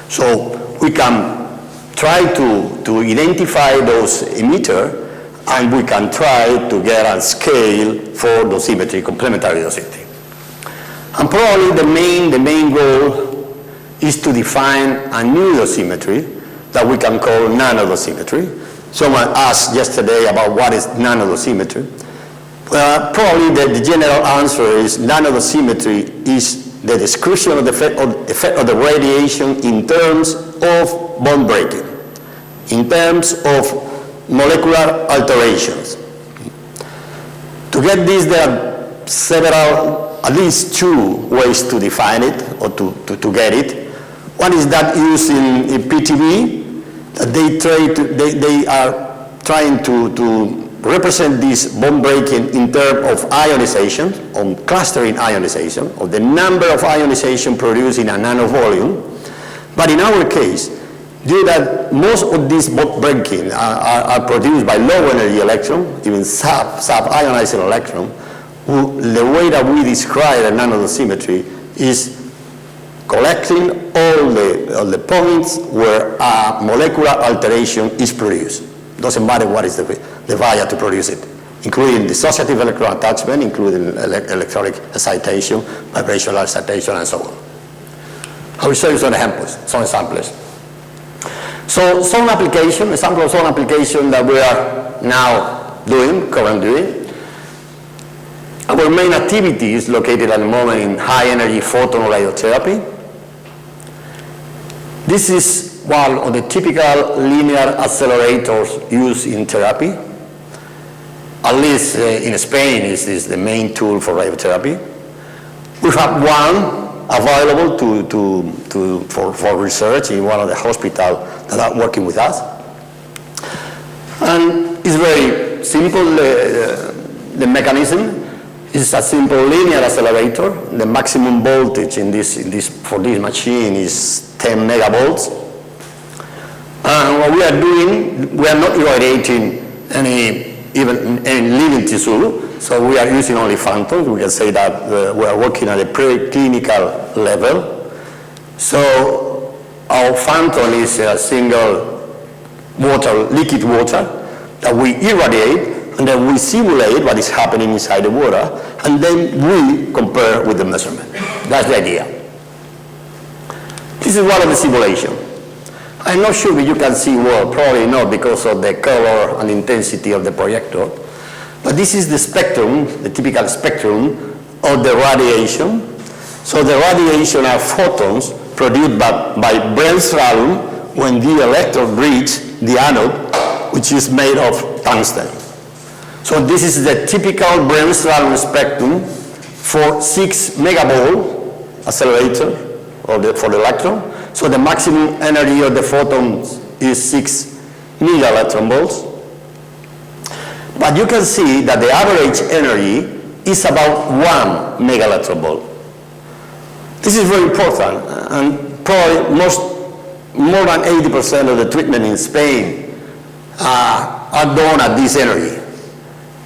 So we can try to identify those emitters, and we can try to get a scale for dosimetry, complementary dosimetry. And probably the main goal is to define a new dosimetry that we can call nanodosimetry. Someone asked yesterday about what is nanodosimetry. Well, probably the general answer is nanodosimetry is the description of the effect of the radiation in terms of bond breaking, in terms of molecular alterations. To get this, there are several, at least two ways to define it or to get it. One is that used in PTB. They are trying to represent this bond breaking in terms of ionization, on clustering ionization, of the number of ionization produced in a nanovolume. But in our case, due that most of these bond breaking are produced by low energy electron, even sub-ionizing electron, the way that we describe a nanodosimetry is collecting all the points where a molecular alteration is produced. Doesn't matter what is the via to produce it, including dissociative electron attachment, including electronic excitation, vibrational excitation, and so on. I will show you some examples. So some application, example of some application that we are now currently doing. Our main activity is located at the moment in high energy photon radiotherapy. This is one of the typical linear accelerators used in therapy. At least in Spain, this is the main tool for radiotherapy. We have one available for research in one of the hospitals that are working with us. And it's very simple. The mechanism is a simple linear accelerator. The maximum voltage for this machine is 10 megavolts. And what we are doing, we are not irradiating any living tissue, so we are using only photons. We can say that we are working at a preclinical level. So our photon is a single liquid water that we irradiate, and then we simulate what is happening inside the water, and then we compare with the measurement. That's the idea. This is one of the simulation. I'm not sure if you can see well, probably not because of the color and intensity of the projector, but this is the spectrum, the typical spectrum of the radiation. So the radiation are photons produced by brainstorm when the electron reaches the anode, which is made of tungsten. So this is the typical brainstorm spectrum for 6 megavolt accelerator for the electron. So the maximum energy of the photons is 6 mega-electron volts. But you can see that the average energy is about 1 mega-electron volt. This is very important, and probably more than 80% of the treatment in Spain are done at this energy.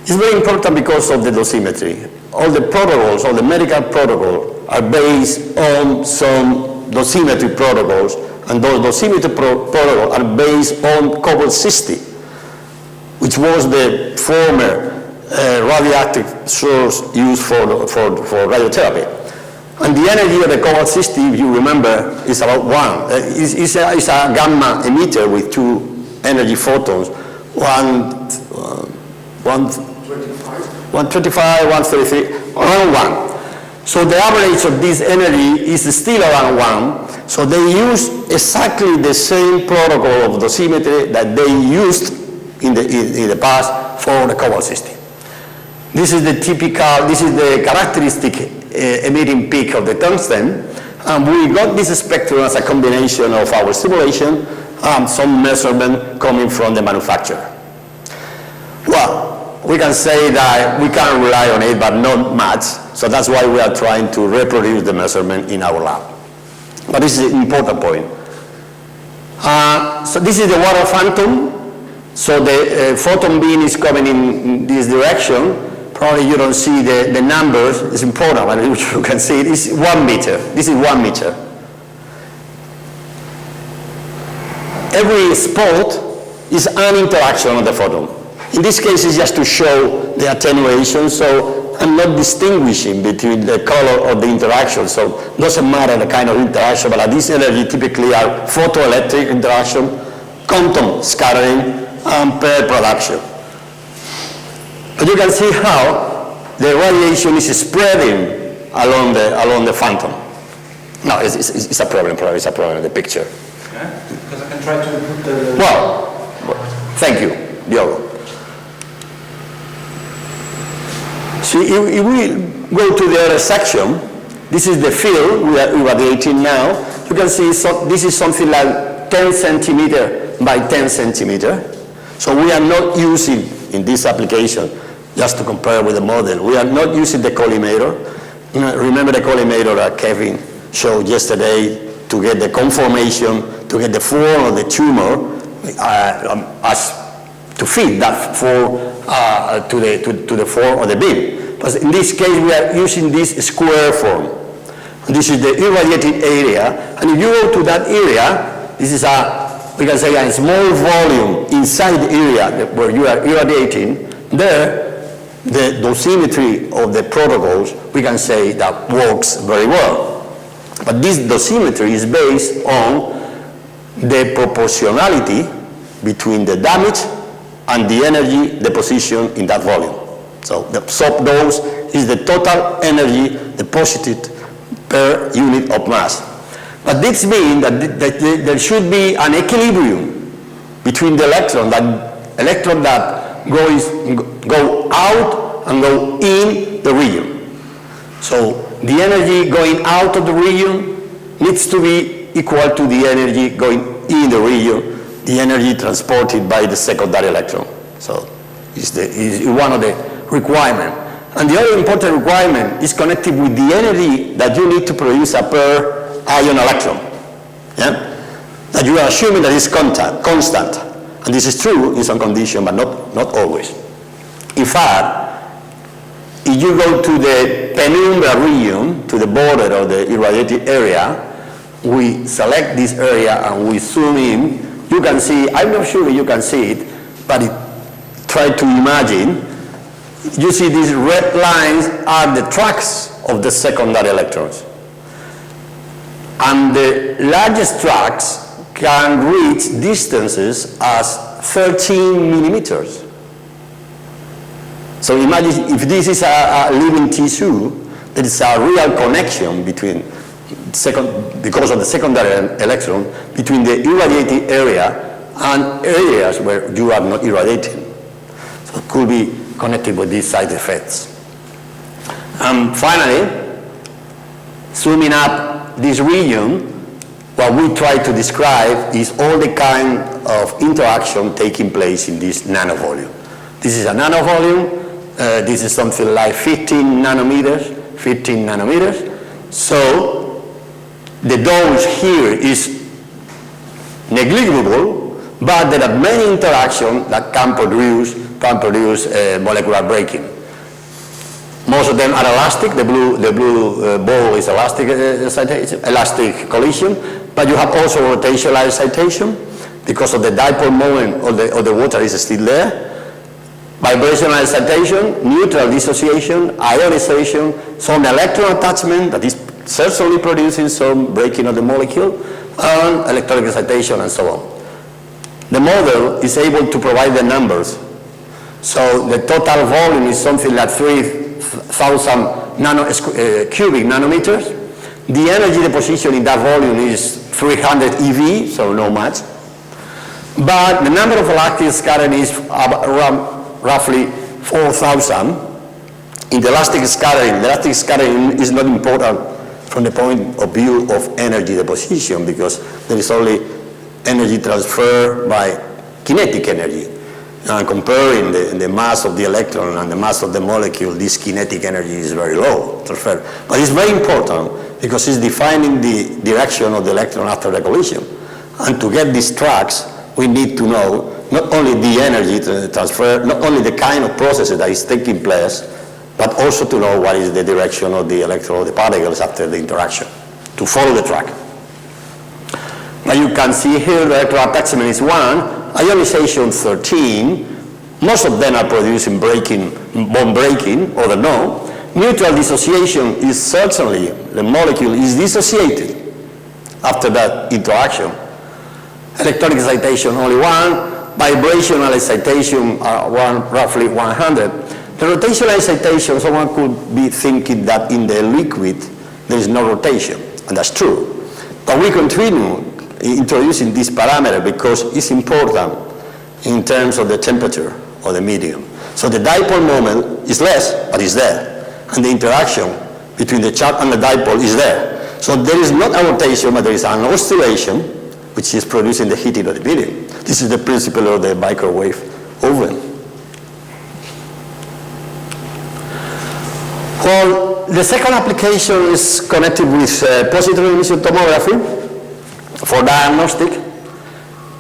It's very important because of the dosimetry. All the protocols, all the medical protocols are based on some dosimetry protocols, and those dosimeter protocols are based on cobalt-60, which was the former radioactive source used for radiotherapy. And the energy of the cobalt-60, if you remember, is about 1. It's a gamma emitter with 2 energy photons, 125, 133, around 1. So the average of this energy is still around 1. So they use exactly the same protocol of dosimetry that they used in the past for the cobalt-60. This is the characteristic emitting peak of the tungsten, and we got this spectrum as a combination of our simulation and some measurement coming from the manufacturer. Well, we can say that we can rely on it, but not much, so that's why we are trying to reproduce the measurement in our lab. But this is an important point. So this is the water phantom, so the photon beam is coming in this direction. Probably you don't see the numbers, it's important, but you can see it is 1 meter. This is 1 meter. Every spot is an interaction of the photon. In this case, it's just to show the attenuation, so I'm not distinguishing between the color of the interaction, so it doesn't matter the kind of interaction, but at this energy typically are photoelectric interaction, quantum scattering, and pair production. But you can see how the radiation is spreading along the phantom. No, it's a problem, probably it's a problem in the picture. Yeah, because I can try to put the... Well, thank you, Diogo. See, if we go to the other section, this is the field we are irradiating now. You can see this is something like 10 centimeter by 10 centimeter. So we are not using, in this application, just to compare with the model, we are not using the collimator. Remember the collimator that Kevin showed yesterday to get the conformation, to get the form of the tumor, to fit that form to the form of the beam. But in this case, we are using this square form. This is the irradiated area, and if you go to that area, this is we can say a small volume inside the area where you are irradiating. There, the dosimetry of the protocols, we can say that works very well. But this dosimetry is based on the proportionality between the damage and the energy deposition in that volume. So the sub dose is the total energy deposited per unit of mass. But this means that there should be an equilibrium between the electron that go out and go in the region. So the energy going out of the region needs to be equal to the energy going in the region, the energy transported by the secondary electron. So it's one of the requirements. And the other important requirement is connected with the energy that you need to produce a pair ion electron. Yeah? That you are assuming that is constant. And this is true in some conditions, but not always. In fact, if you go to the penumbra region, to the border of the irradiated area, we select this area and we zoom in. You can see, I'm not sure you can see it, but try to imagine. You see these red lines are the tracks of the secondary electrons. And the largest tracks can reach distances as 13 millimeters. So imagine if this is a living tissue, there is a real connection between because of the secondary electron, between the irradiated area and areas where you are not irradiating. So it could be connected with these side effects. And finally, zooming up this region, what we try to describe is all the kind of interaction taking place in this nanovolume. This is a nanovolume. This is something like 15 nanometers. So the dose here is negligible, but there are many interactions that can produce molecular breaking. Most of them are elastic. The blue ball is elastic collision, but you have also rotational excitation because of the dipole moment of the water is still there. Vibrational excitation, neutral dissociation, ionization, some electron attachment that is certainly producing some breaking of the molecule, and electronic excitation and so on. The model is able to provide the numbers. So the total volume is something like 3,000 cubic nanometers. The energy deposition in that volume is 300 eV, so not much. But the number of elastic scattering is around roughly 4,000. In the elastic scattering is not important from the point of view of energy deposition because there is only energy transfer by kinetic energy. And comparing the mass of the electron and the mass of the molecule, this kinetic energy is very low transfer. But it's very important because it's defining the direction of the electron after the collision. And to get these tracks, we need to know not only the energy transfer, not only the kind of processes that is taking place, but also to know what is the direction of the electron or the particles after the interaction, to follow the track. Now you can see here the electron attachment is 1, ionization 13, most of them are producing bond breaking, other no. Neutral dissociation is certainly, the molecule is dissociated after that interaction. Electronic excitation only 1, vibrational excitation roughly 100. The rotational excitation, someone could be thinking that in the liquid there is no rotation, and that's true. But we continue introducing this parameter because it's important in terms of the temperature of the medium. So the dipole moment is less, but it's there. And the interaction between the charge and the dipole is there. So there is not a rotation, but there is an oscillation which is producing the heating of the medium. This is the principle of the microwave oven. Well, the second application is connected with positron emission tomography for diagnostic.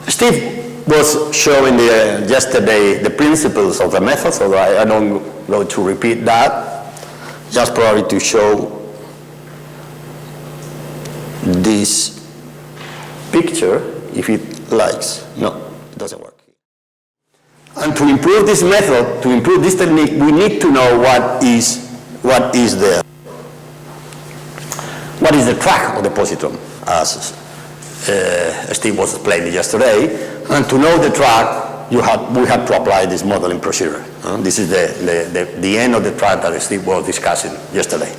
Steve was showing yesterday the principles of the method, so I don't go to repeat that. Just probably to show this picture, if it likes. No, it doesn't work. And to improve this method, to improve this technique, we need to know what is there. What is the track of the positron, as Steve was explaining yesterday. And to know the track, we have to apply this modeling procedure. This is the end of the track that Steve was discussing yesterday.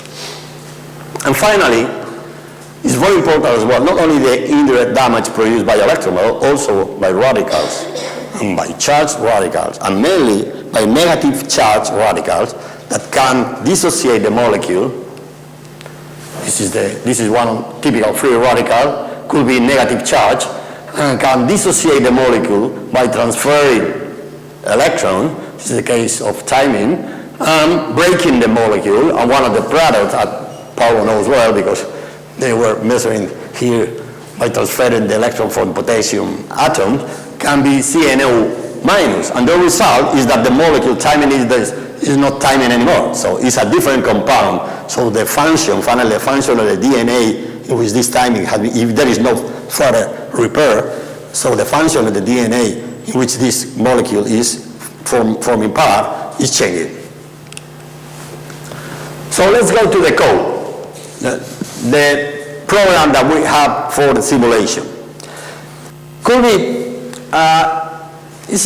And finally, it's very important as well, not only the indirect damage produced by electrons, but also by radicals, and by charged radicals, and mainly by negative charged radicals that can dissociate the molecule. This is one typical free radical, could be negative charge, and can dissociate the molecule by transferring electron. This is the case of timing, breaking the molecule, and one of the products that Paolo knows well because they were measuring here by transferring the electron from potassium atoms, can be CNO minus. And the result is that the molecule timing is not timing anymore. So it's a different compound. So the function, finally the function of the DNA in which this timing has been, if there is no further repair, so the function of the DNA in which this molecule is forming part is changing. So let's go to the code. The program that we have for the simulation. Could be, it's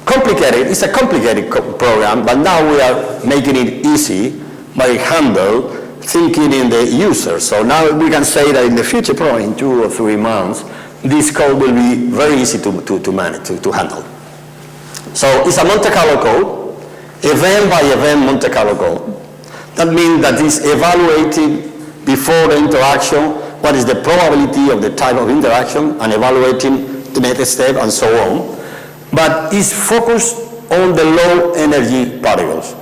complicated, it's a complicated program, but now we are making it easy by handle thinking in the user. So now we can say that in the future, probably in 2 or 3 months, this code will be very easy to manage, to handle. So it's a Monte Carlo code, event by event Monte Carlo code. That means that it's evaluating before the interaction what is the probability of the type of interaction and evaluating the next step and so on. But it's focused on the low energy particles.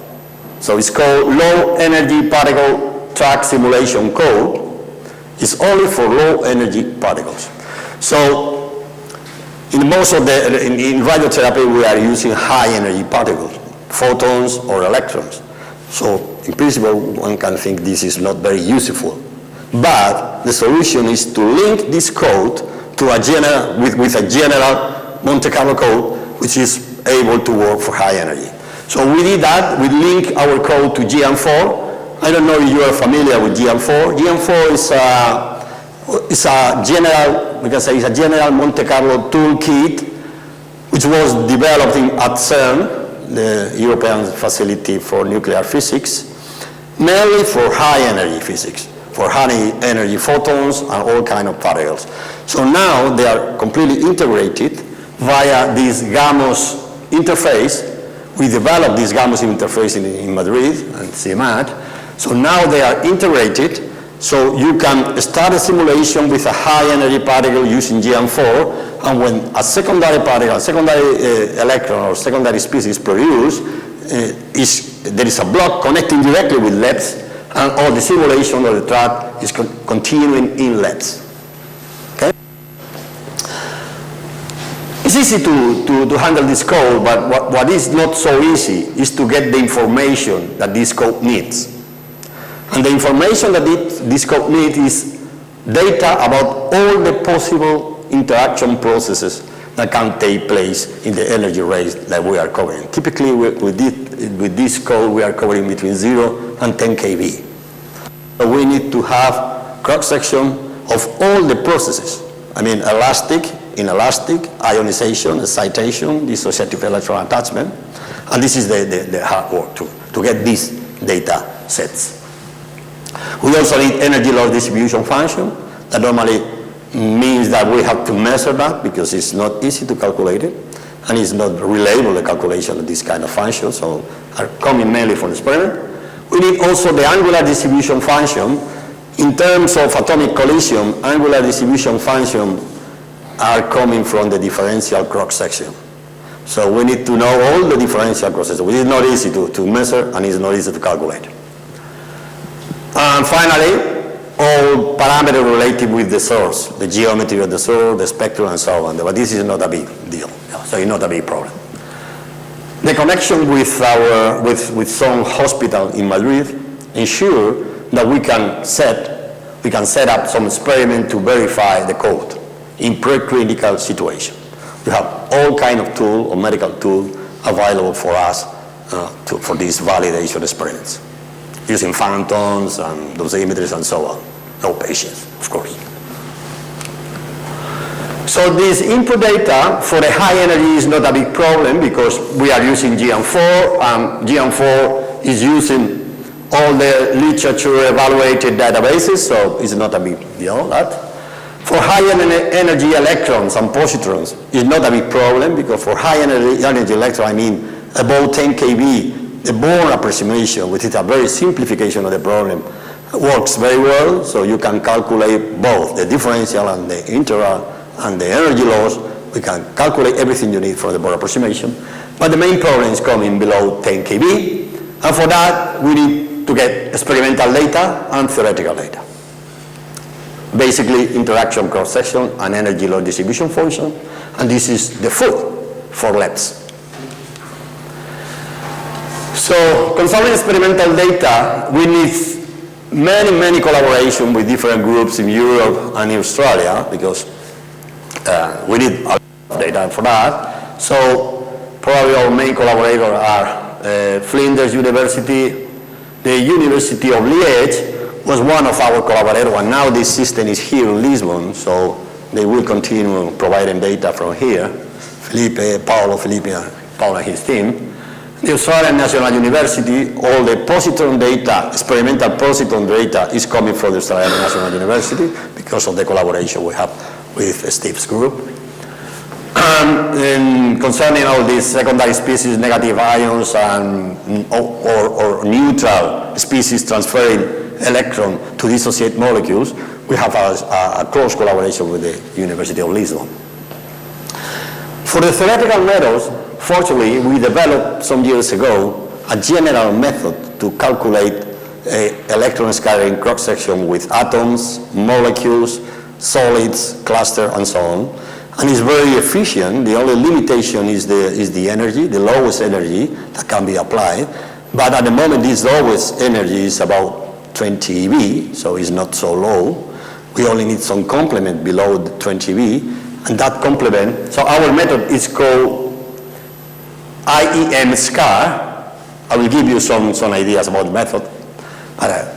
So it's called low energy particle track simulation code. It's only for low energy particles. So in most of in radiotherapy we are using high energy particles, photons or electrons. So in principle one can think this is not very useful But the solution is to link this code to a general, with a general Monte Carlo code, which is able to work for high energy. So we did that. We link our code to GM4. I don't know if you are familiar with GM4. GM4 is a general, we can say, it's a general Monte Carlo toolkit, which was developed at CERN, the European Facility for Nuclear Physics, mainly for high energy physics, for high energy photons and all kinds of particles. So now they are completely integrated via this GAMOS interface. We developed this GAMOS interface in Madrid and CIMAD. So now they are integrated, so you can start a simulation with a high energy particle using GM4, and when a secondary particle, a secondary electron or secondary species produced, there is a block connecting directly with LEDs, and all the simulation of the track is continuing in LEDs. Okay? It's easy to handle this code, but what is not so easy is to get the information that this code needs. And the information that this code needs is data about all the possible interaction processes that can take place in the energy range that we are covering. Typically, with this code, we are covering between 0 and 10 kV. So we need to have cross-section of all the processes. I mean, inelastic, ionization, excitation, dissociative electron attachment. And this is the hard work to get these data sets. We also need energy loss distribution function. That normally means that we have to measure that because it's not easy to calculate it, and it's not reliable, the calculation of this kind of functions, so are coming mainly from the experiment. We need also the angular distribution function. In terms of atomic collision, angular distribution function are coming from the differential cross-section. So we need to know all the differential cross-section, which is not easy to measure and is not easy to calculate. And finally, all parameters related with the source, the geometry of the source, the spectrum, and so on. But this is not a big deal, so it's not a big problem. The connection with some hospital in Madrid ensure that we can set up some experiment to verify the code in preclinical situation. We have all kind of tool or medical tool available for us for these validation experiments, using photons and dosimeters and so on. No patients, of course. So this input data for the high energy is not a big problem because we are using GM4, and GM4 is using all the literature evaluated databases, so it's not a big deal, that. For high energy electrons and positrons, it's not a big problem because for high energy electron, I mean about 10 kV, the Born approximation, which is a very simplification of the problem, works very well, so you can calculate both the differential and the integral and the energy loss. We can calculate everything you need for the Born approximation, but the main problem is coming below 10 kV, and for that we need to get experimental data and theoretical data. Basically, interaction cross-section and energy loss distribution function, and this is the food for labs. So, concerning experimental data, we need many collaboration with different groups in Europe and in Australia because we need a lot of data for that. So, probably our main collaborators are Flinders University, the University of Liège was one of our collaborators, and now this system is here in Lisbon, so they will continue providing data from here. Paolo and his team. The Australian National University, all the positron data, experimental positron data is coming from the Australian National University because of the collaboration we have with Steve's group. And concerning all these secondary species, negative ions, and or neutral species transferring electron to dissociate molecules, we have a close collaboration with the University of Lisbon. For the theoretical methods, fortunately, we developed some years ago a general method to calculate electron scattering cross-section with atoms, molecules, solids, cluster, and so on. And it's very efficient. The only limitation is the energy, the lowest energy that can be applied. But at the moment, this lowest energy is about 20 eV, so it's not so low. We only need some complement below the 20 eV, and that complement, so our method is called IEM SCAR. I will give you some ideas about the method, but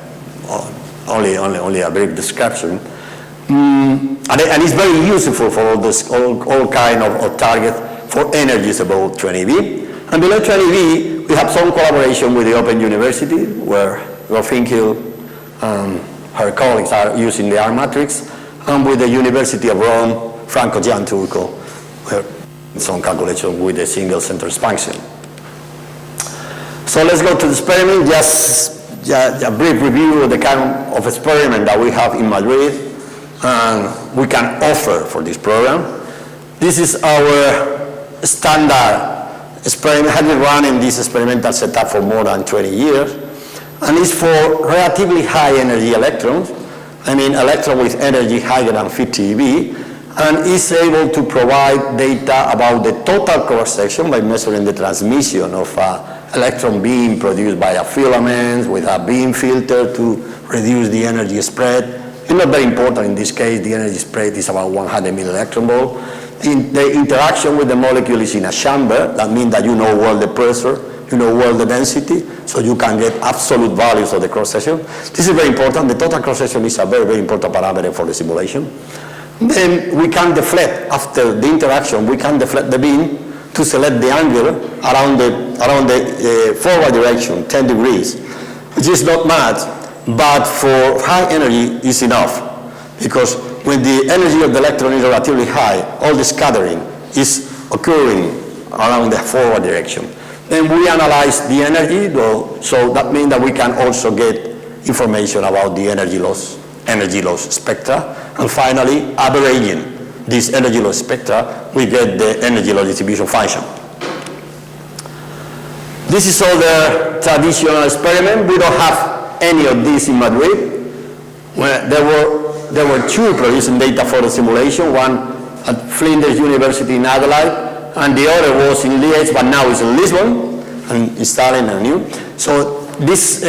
only a brief description. And it's very useful for all kind of target for energies above 20 eV. And below 20 eV, we have some collaboration with the Open University, where Finkel and her colleagues are using the R matrix, and with the University of Rome, Franco Gianturco, where some calculation with the single center expansion. So let's go to the experiment. Just a brief review of the kind of experiment that we have in Madrid and we can offer for this program. This is our standard experiment. Has been running this experimental setup for more than 20 years, and it's for relatively high energy electrons. I mean electron with energy higher than 50 eV, and is able to provide data about the total cross-section by measuring the transmission of electron beam produced by a filament with a beam filter to reduce the energy spread. It's not very important in this case. The energy spread is about 100 millielectron volt. The interaction with the molecule is in a chamber. That means that you know well the pressure, you know well the density, so you can get absolute values of the cross-section. This is very important. The total cross-section is a very, very important parameter for the simulation. Then we can deflect, after the interaction, we can deflect the beam to select the angle around the forward direction, 10 degrees, which is not much, but for high energy is enough, because when the energy of the electron is relatively high, all the scattering is occurring around the forward direction. Then we analyze the energy, so that means that we can also get information about the energy loss spectra, and finally, averaging this energy loss spectra, we get the energy loss distribution function. This is all the traditional experiment. We don't have any of this in Madrid. There were two producing data for the simulation, one at Flinders University in Adelaide, and the other was in Liège, but now it's in Lisbon, and installing a new. So this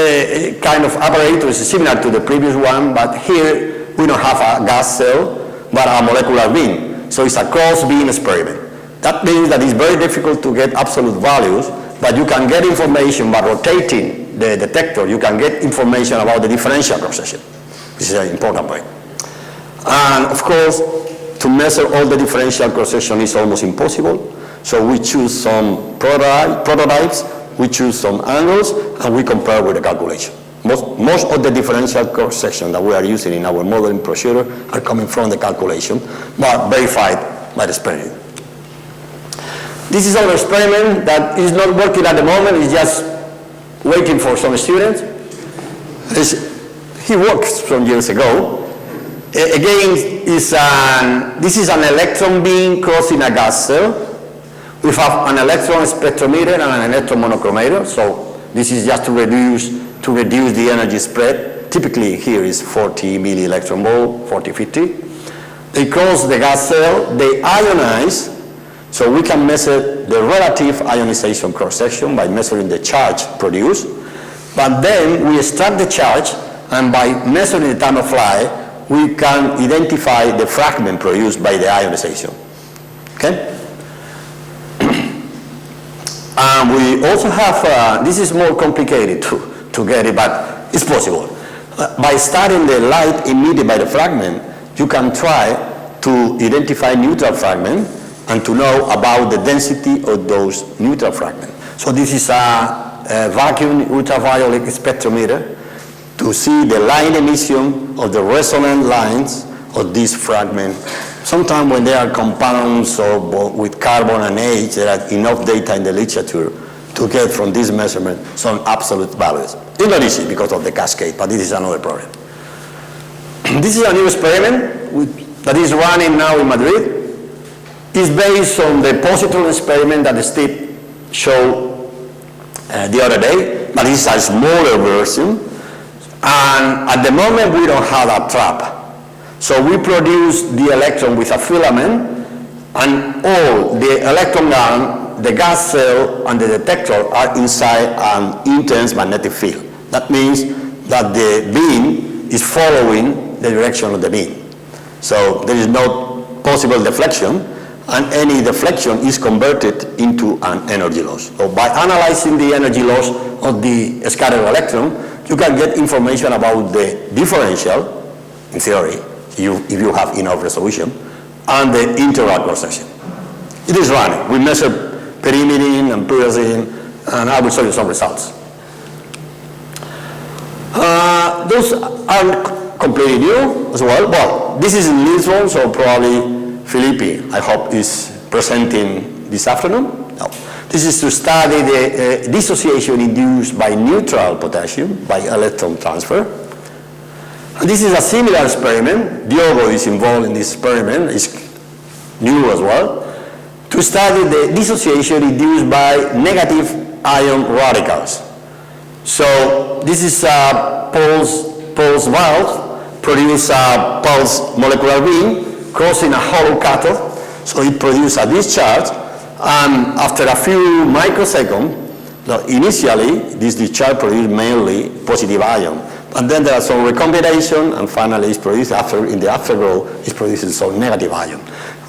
kind of apparatus is similar to the previous one, but here we don't have a gas cell, but a molecular beam. So it's a cross-beam experiment. That means that it's very difficult to get absolute values, but you can get information by rotating the detector. You can get information about the differential cross-section. This is an important point. And of course, to measure all the differential cross-section is almost impossible. So we choose some prototypes, we choose some angles, and we compare with the calculation. Most of the differential cross-section that we are using in our modeling procedure are coming from the calculation, but verified by the experiment. This is our experiment that is not working at the moment. It's just waiting for some students. He worked some years ago. Again, this is an electron beam crossing a gas cell. We have an electron spectrometer and an electron monochromator. So this is just to reduce the energy spread. Typically here is 40 millielectron volt, 40-50. They cross the gas cell, they ionize, so we can measure the relative ionization cross-section by measuring the charge produced. But then we extract the charge, and by measuring the time of flight, we can identify the fragment produced by the ionization. Okay? And we also have, this is more complicated to get it, but it's possible. By studying the light emitted by the fragment, you can try to identify neutral fragment and to know about the density of those neutral fragments. So this is a vacuum ultraviolet spectrometer to see the line emission of the resonant lines of this fragment. Sometimes when they are compounds or with carbon and H, there are enough data in the literature to get from this measurement some absolute values. It's not easy because of the cascade, but this is another problem. This is a new experiment that is running now in Madrid. It's based on the positron experiment that Steve showed the other day, but it's a smaller version. And at the moment, we don't have a trap. So we produce the electron with a filament, and all the electron gun, the gas cell, and the detector are inside an intense magnetic field. That means that the beam is following the direction of the beam. So there is no possible deflection, and any deflection is converted into an energy loss. So by analyzing the energy loss of the scattered electron, you can get information about the differential, in theory, if you have enough resolution, and the integral cross-section. It is running. We measure perimeter and piercing, and I will show you some results. Those are completely new as well. Well, this is in Lisbon, so probably Felipe, I hope, is presenting this afternoon. No. This is to study the dissociation induced by neutral potassium by electron transfer. And this is a similar experiment. Diogo is involved in this experiment. It's new as well. To study the dissociation induced by negative ion radicals. So this is a pulse valve, produce a pulse molecular beam crossing a hollow cathode. So it produces a discharge, and after a few microseconds, initially this discharge produces mainly positive ion. And then there are some recombination, and finally it's produced in the afterglow, it produces some negative ion.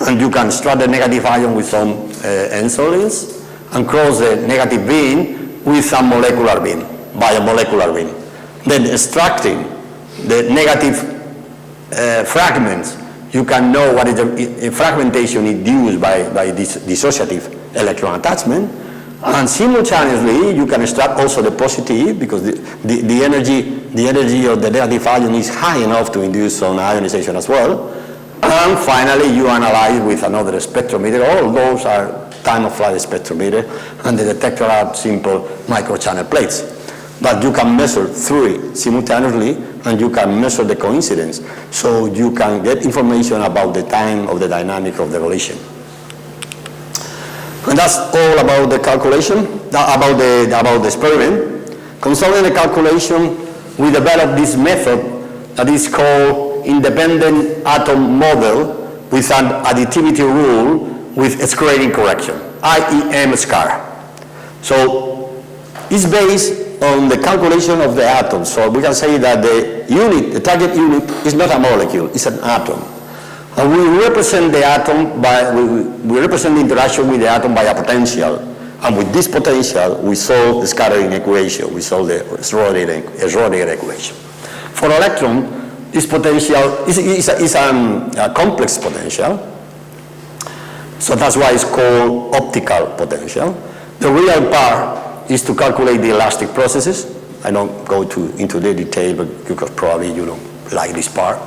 And you can extract the negative ion with some insulins and cross the negative beam with some molecular beam, biomolecular beam. Then extracting the negative fragments, you can know what is the fragmentation induced by this dissociative electron attachment. And simultaneously, you can extract also the positive, because the energy of the negative ion is high enough to induce some ionization as well. And finally, you analyze with another spectrometer. All those are time-of-flight spectrometer, and the detector are simple microchannel plates. But you can measure three simultaneously, and you can measure the coincidence. So you can get information about the time of the dynamic of the collision. And that's all about the calculation, about the experiment. Concerning the calculation, we developed this method that is called independent atom model with an additivity rule with screening correction, IEM scar. So it's based on the calculation of the atom. So we can say that the target unit is not a molecule, it's an atom. And we represent the atom we represent the interaction with the atom by a potential. And with this potential, we solve the scattering equation, we solve the Schrodinger equation. For electron, this potential is a complex potential. So that's why it's called optical potential. The real part is to calculate the elastic processes. I don't go into the detail, but because probably you don't like this part.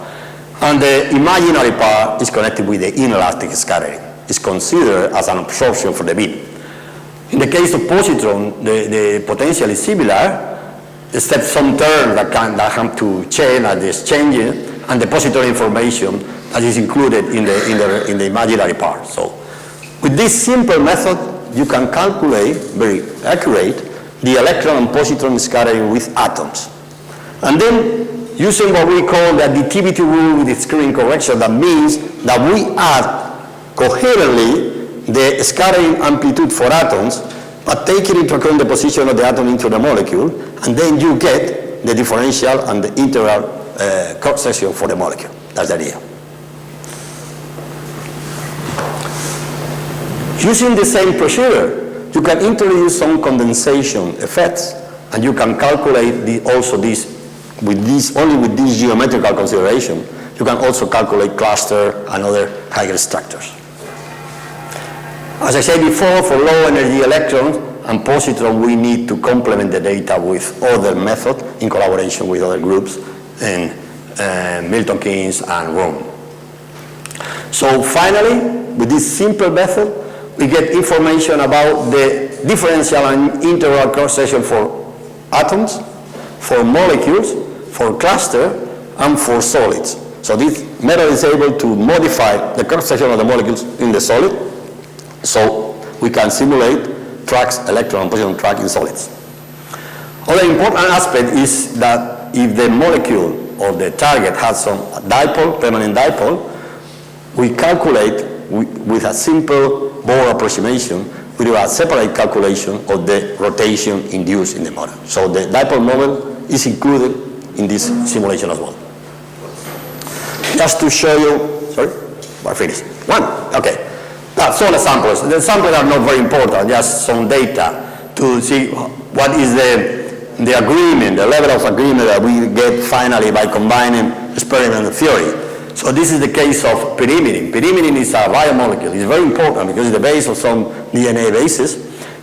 And the imaginary part is connected with the inelastic scattering. It's considered as an absorption for the beam. In the case of positron, the potential is similar, except some terms that have to change at the exchange, and the positron information that is included in the imaginary part. So, with this simple method, you can calculate very accurate the electron and positron scattering with atoms. And then, using what we call the additivity rule with the screening correction, that means that we add coherently the scattering amplitude for atoms, but taking into account the position of the atom into the molecule, and then you get the differential and the integral cross-section for the molecule. That's the idea. Using the same procedure, you can introduce some condensation effects, and you can calculate also this only with this geometrical consideration. You can also calculate cluster and other higher structures. As I said before, for low energy electrons and positron, we need to complement the data with other methods in collaboration with other groups in Milton Keynes and Rome. So finally, with this simple method, we get information about the differential and integral cross-section for atoms, for molecules, for cluster, and for solids. So this method is able to modify the cross-section of the molecules in the solid, so we can simulate tracks, electron and positron track in solids. Other important aspect is that if the molecule or the target has some dipole, permanent dipole, we calculate with a simple Bohr approximation, we do a separate calculation of the rotation induced in the model. So the dipole model is included in this simulation as well. Just to show you, sorry, I finished. One, okay. Now, some examples. The samples are not very important, just some data to see what is the agreement, the level of agreement that we get finally by combining experiment and theory. So this is the case of pyrimidine. Pyrimidine is a biomolecule. It's very important because it's the base of some DNA bases,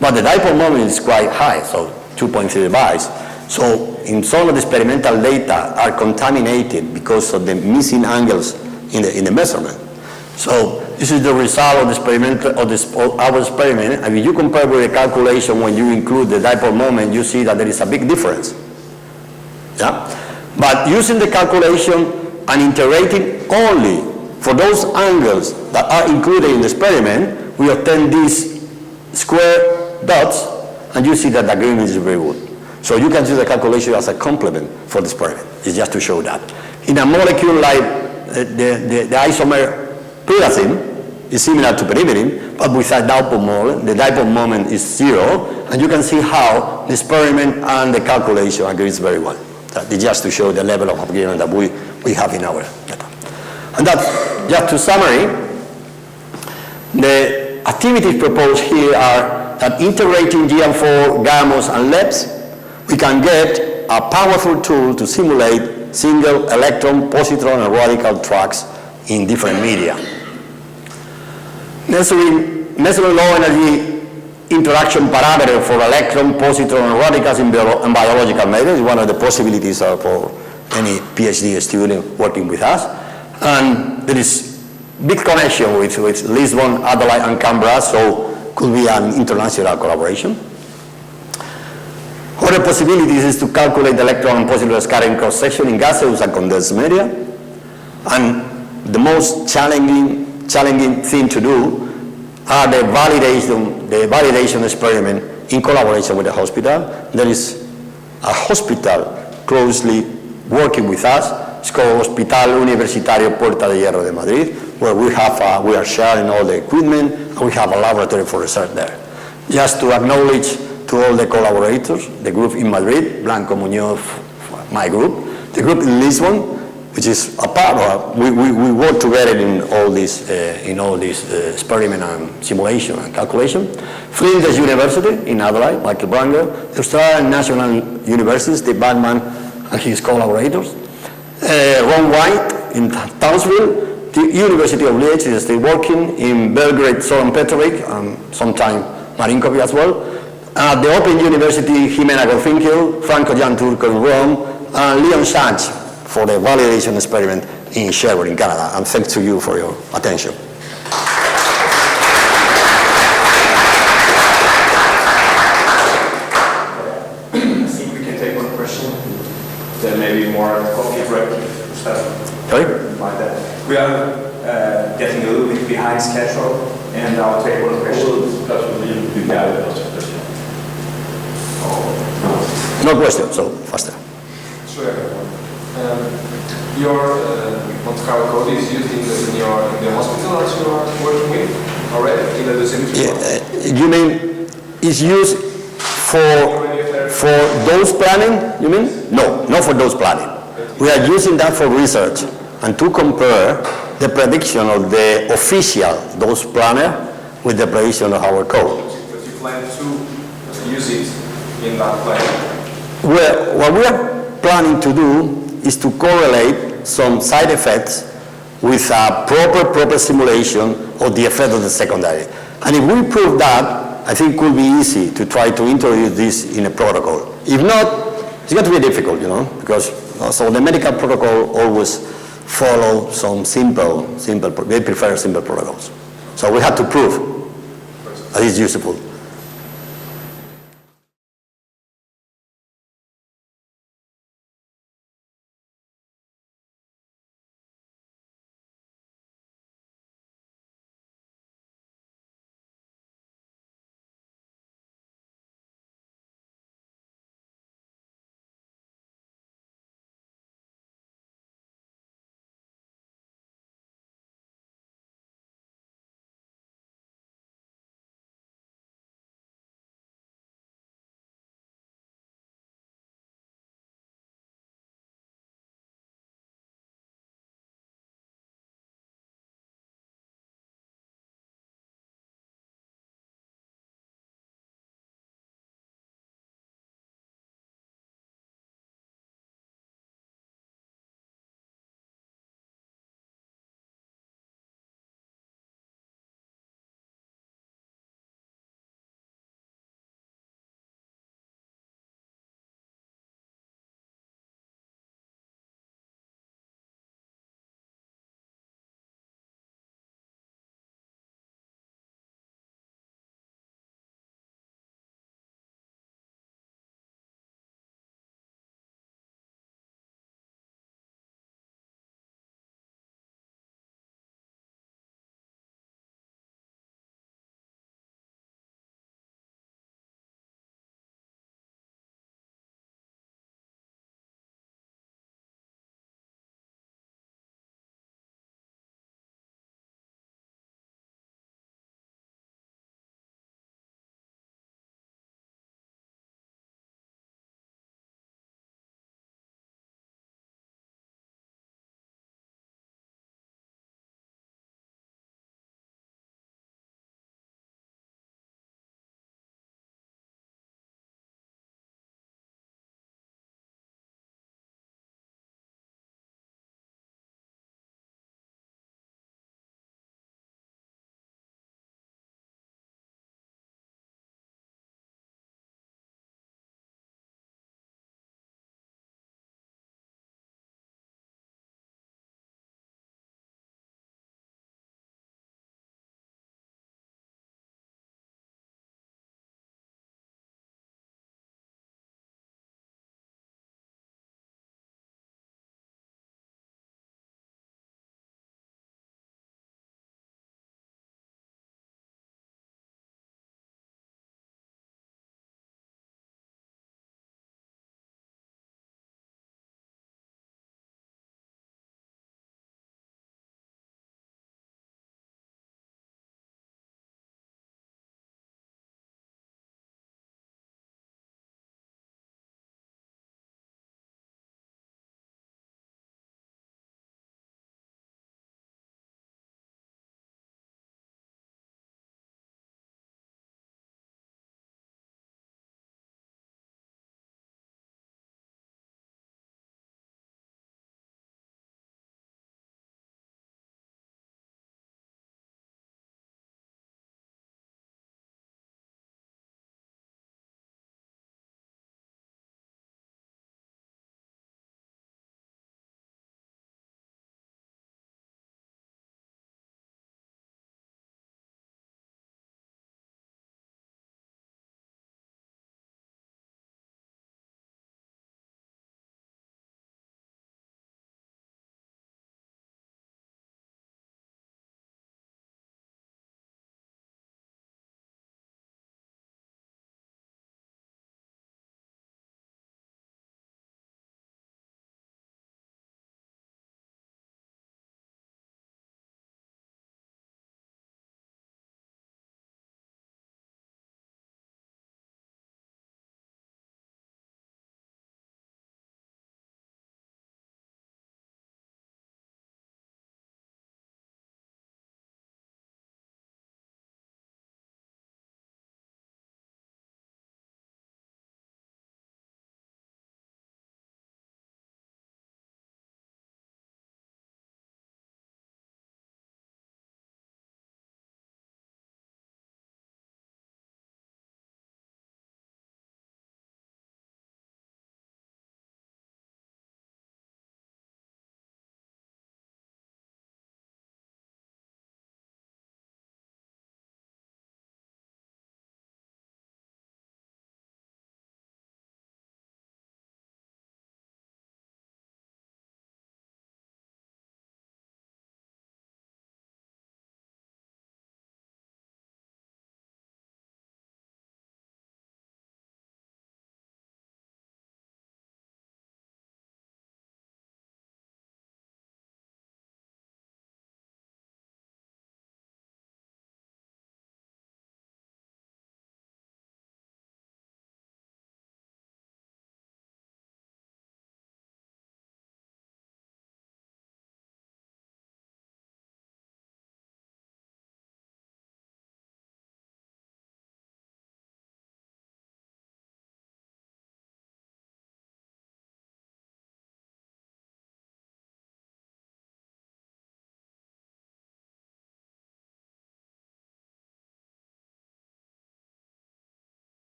but the dipole moment is quite high, so 2.3 bytes. So in some of the experimental data are contaminated because of the missing angles in the measurement. So this is the result of the experiment, our experiment. And if you compare with the calculation when you include the dipole moment, you see that there is a big difference. Yeah? But using the calculation and integrating only for those angles that are included in the experiment, we obtain these square dots, and you see that the agreement is very good. So you can use the calculation as a complement for the experiment. It's just to show that. In a molecule like the isomer pyrazine is similar to pyrimidine, but with a dipole moment, the dipole moment is 0, and you can see how the experiment and the calculation agrees very well. That is just to show the level of agreement that we have in our data. And that, just to summary, the activities proposed here are that integrating GM4, GAMOS, and LEPs, we can get a powerful tool to simulate single electron, positron, and radical tracks in different media. Measuring low energy interaction parameter for electron, positron, and radicals in biological methods is one of the possibilities for any PhD student working with us. And there is big connection with Lisbon, Adelaide, and Canberra, so could be an international collaboration. Other possibilities is to calculate the electron and positron scattering cross-section in gaseous and condensed media. And the most challenging thing to do are the validation experiment in collaboration with the hospital. There is a hospital closely working with us. It's called Hospital Universitario Puerta de Hierro de Madrid, where we are sharing all the equipment, and we have a laboratory for research there. Just to acknowledge to all the collaborators, the group in Madrid, Blanco Muñoz, my group, the group in Lisbon, which is a part of, we work together in all this experiment and simulation and calculation. Flinders University in Adelaide, Michael Branger, the Australian National University, Steve Batman and his collaborators. Ron White in Townsville, the University of Leeds is still working, in Belgrade, Soren Petrovic, and sometime Marinkovic as well. At the Open University, Jimena Gorfinkel, Franco Jan Turco in Rome, and Leon Sanch for the validation experiment in Sherwood in Canada. And thanks to you for your attention. I think we can take one question. Then maybe more coffee break. Sorry? Like that. We are getting a little bit behind schedule, and I'll take one question. No question, so faster. Sure. Your Monte Carlo code is used in the hospital that you are working with already in the dosimetry? You mean it's used for dose planning, you mean? No, not for dose planning. We are using that for research and to compare the prediction of the official dose planner with the prediction of our code. But you plan to use it in that plan? Well, what we are planning to do is to correlate some side effects with a proper simulation of the effect of the secondary. And if we prove that, I think it will be easy to try to introduce this in a protocol. If not, it's going to be difficult, because so the medical protocol always follow some simple, they prefer simple protocols. So we have to prove that it's useful.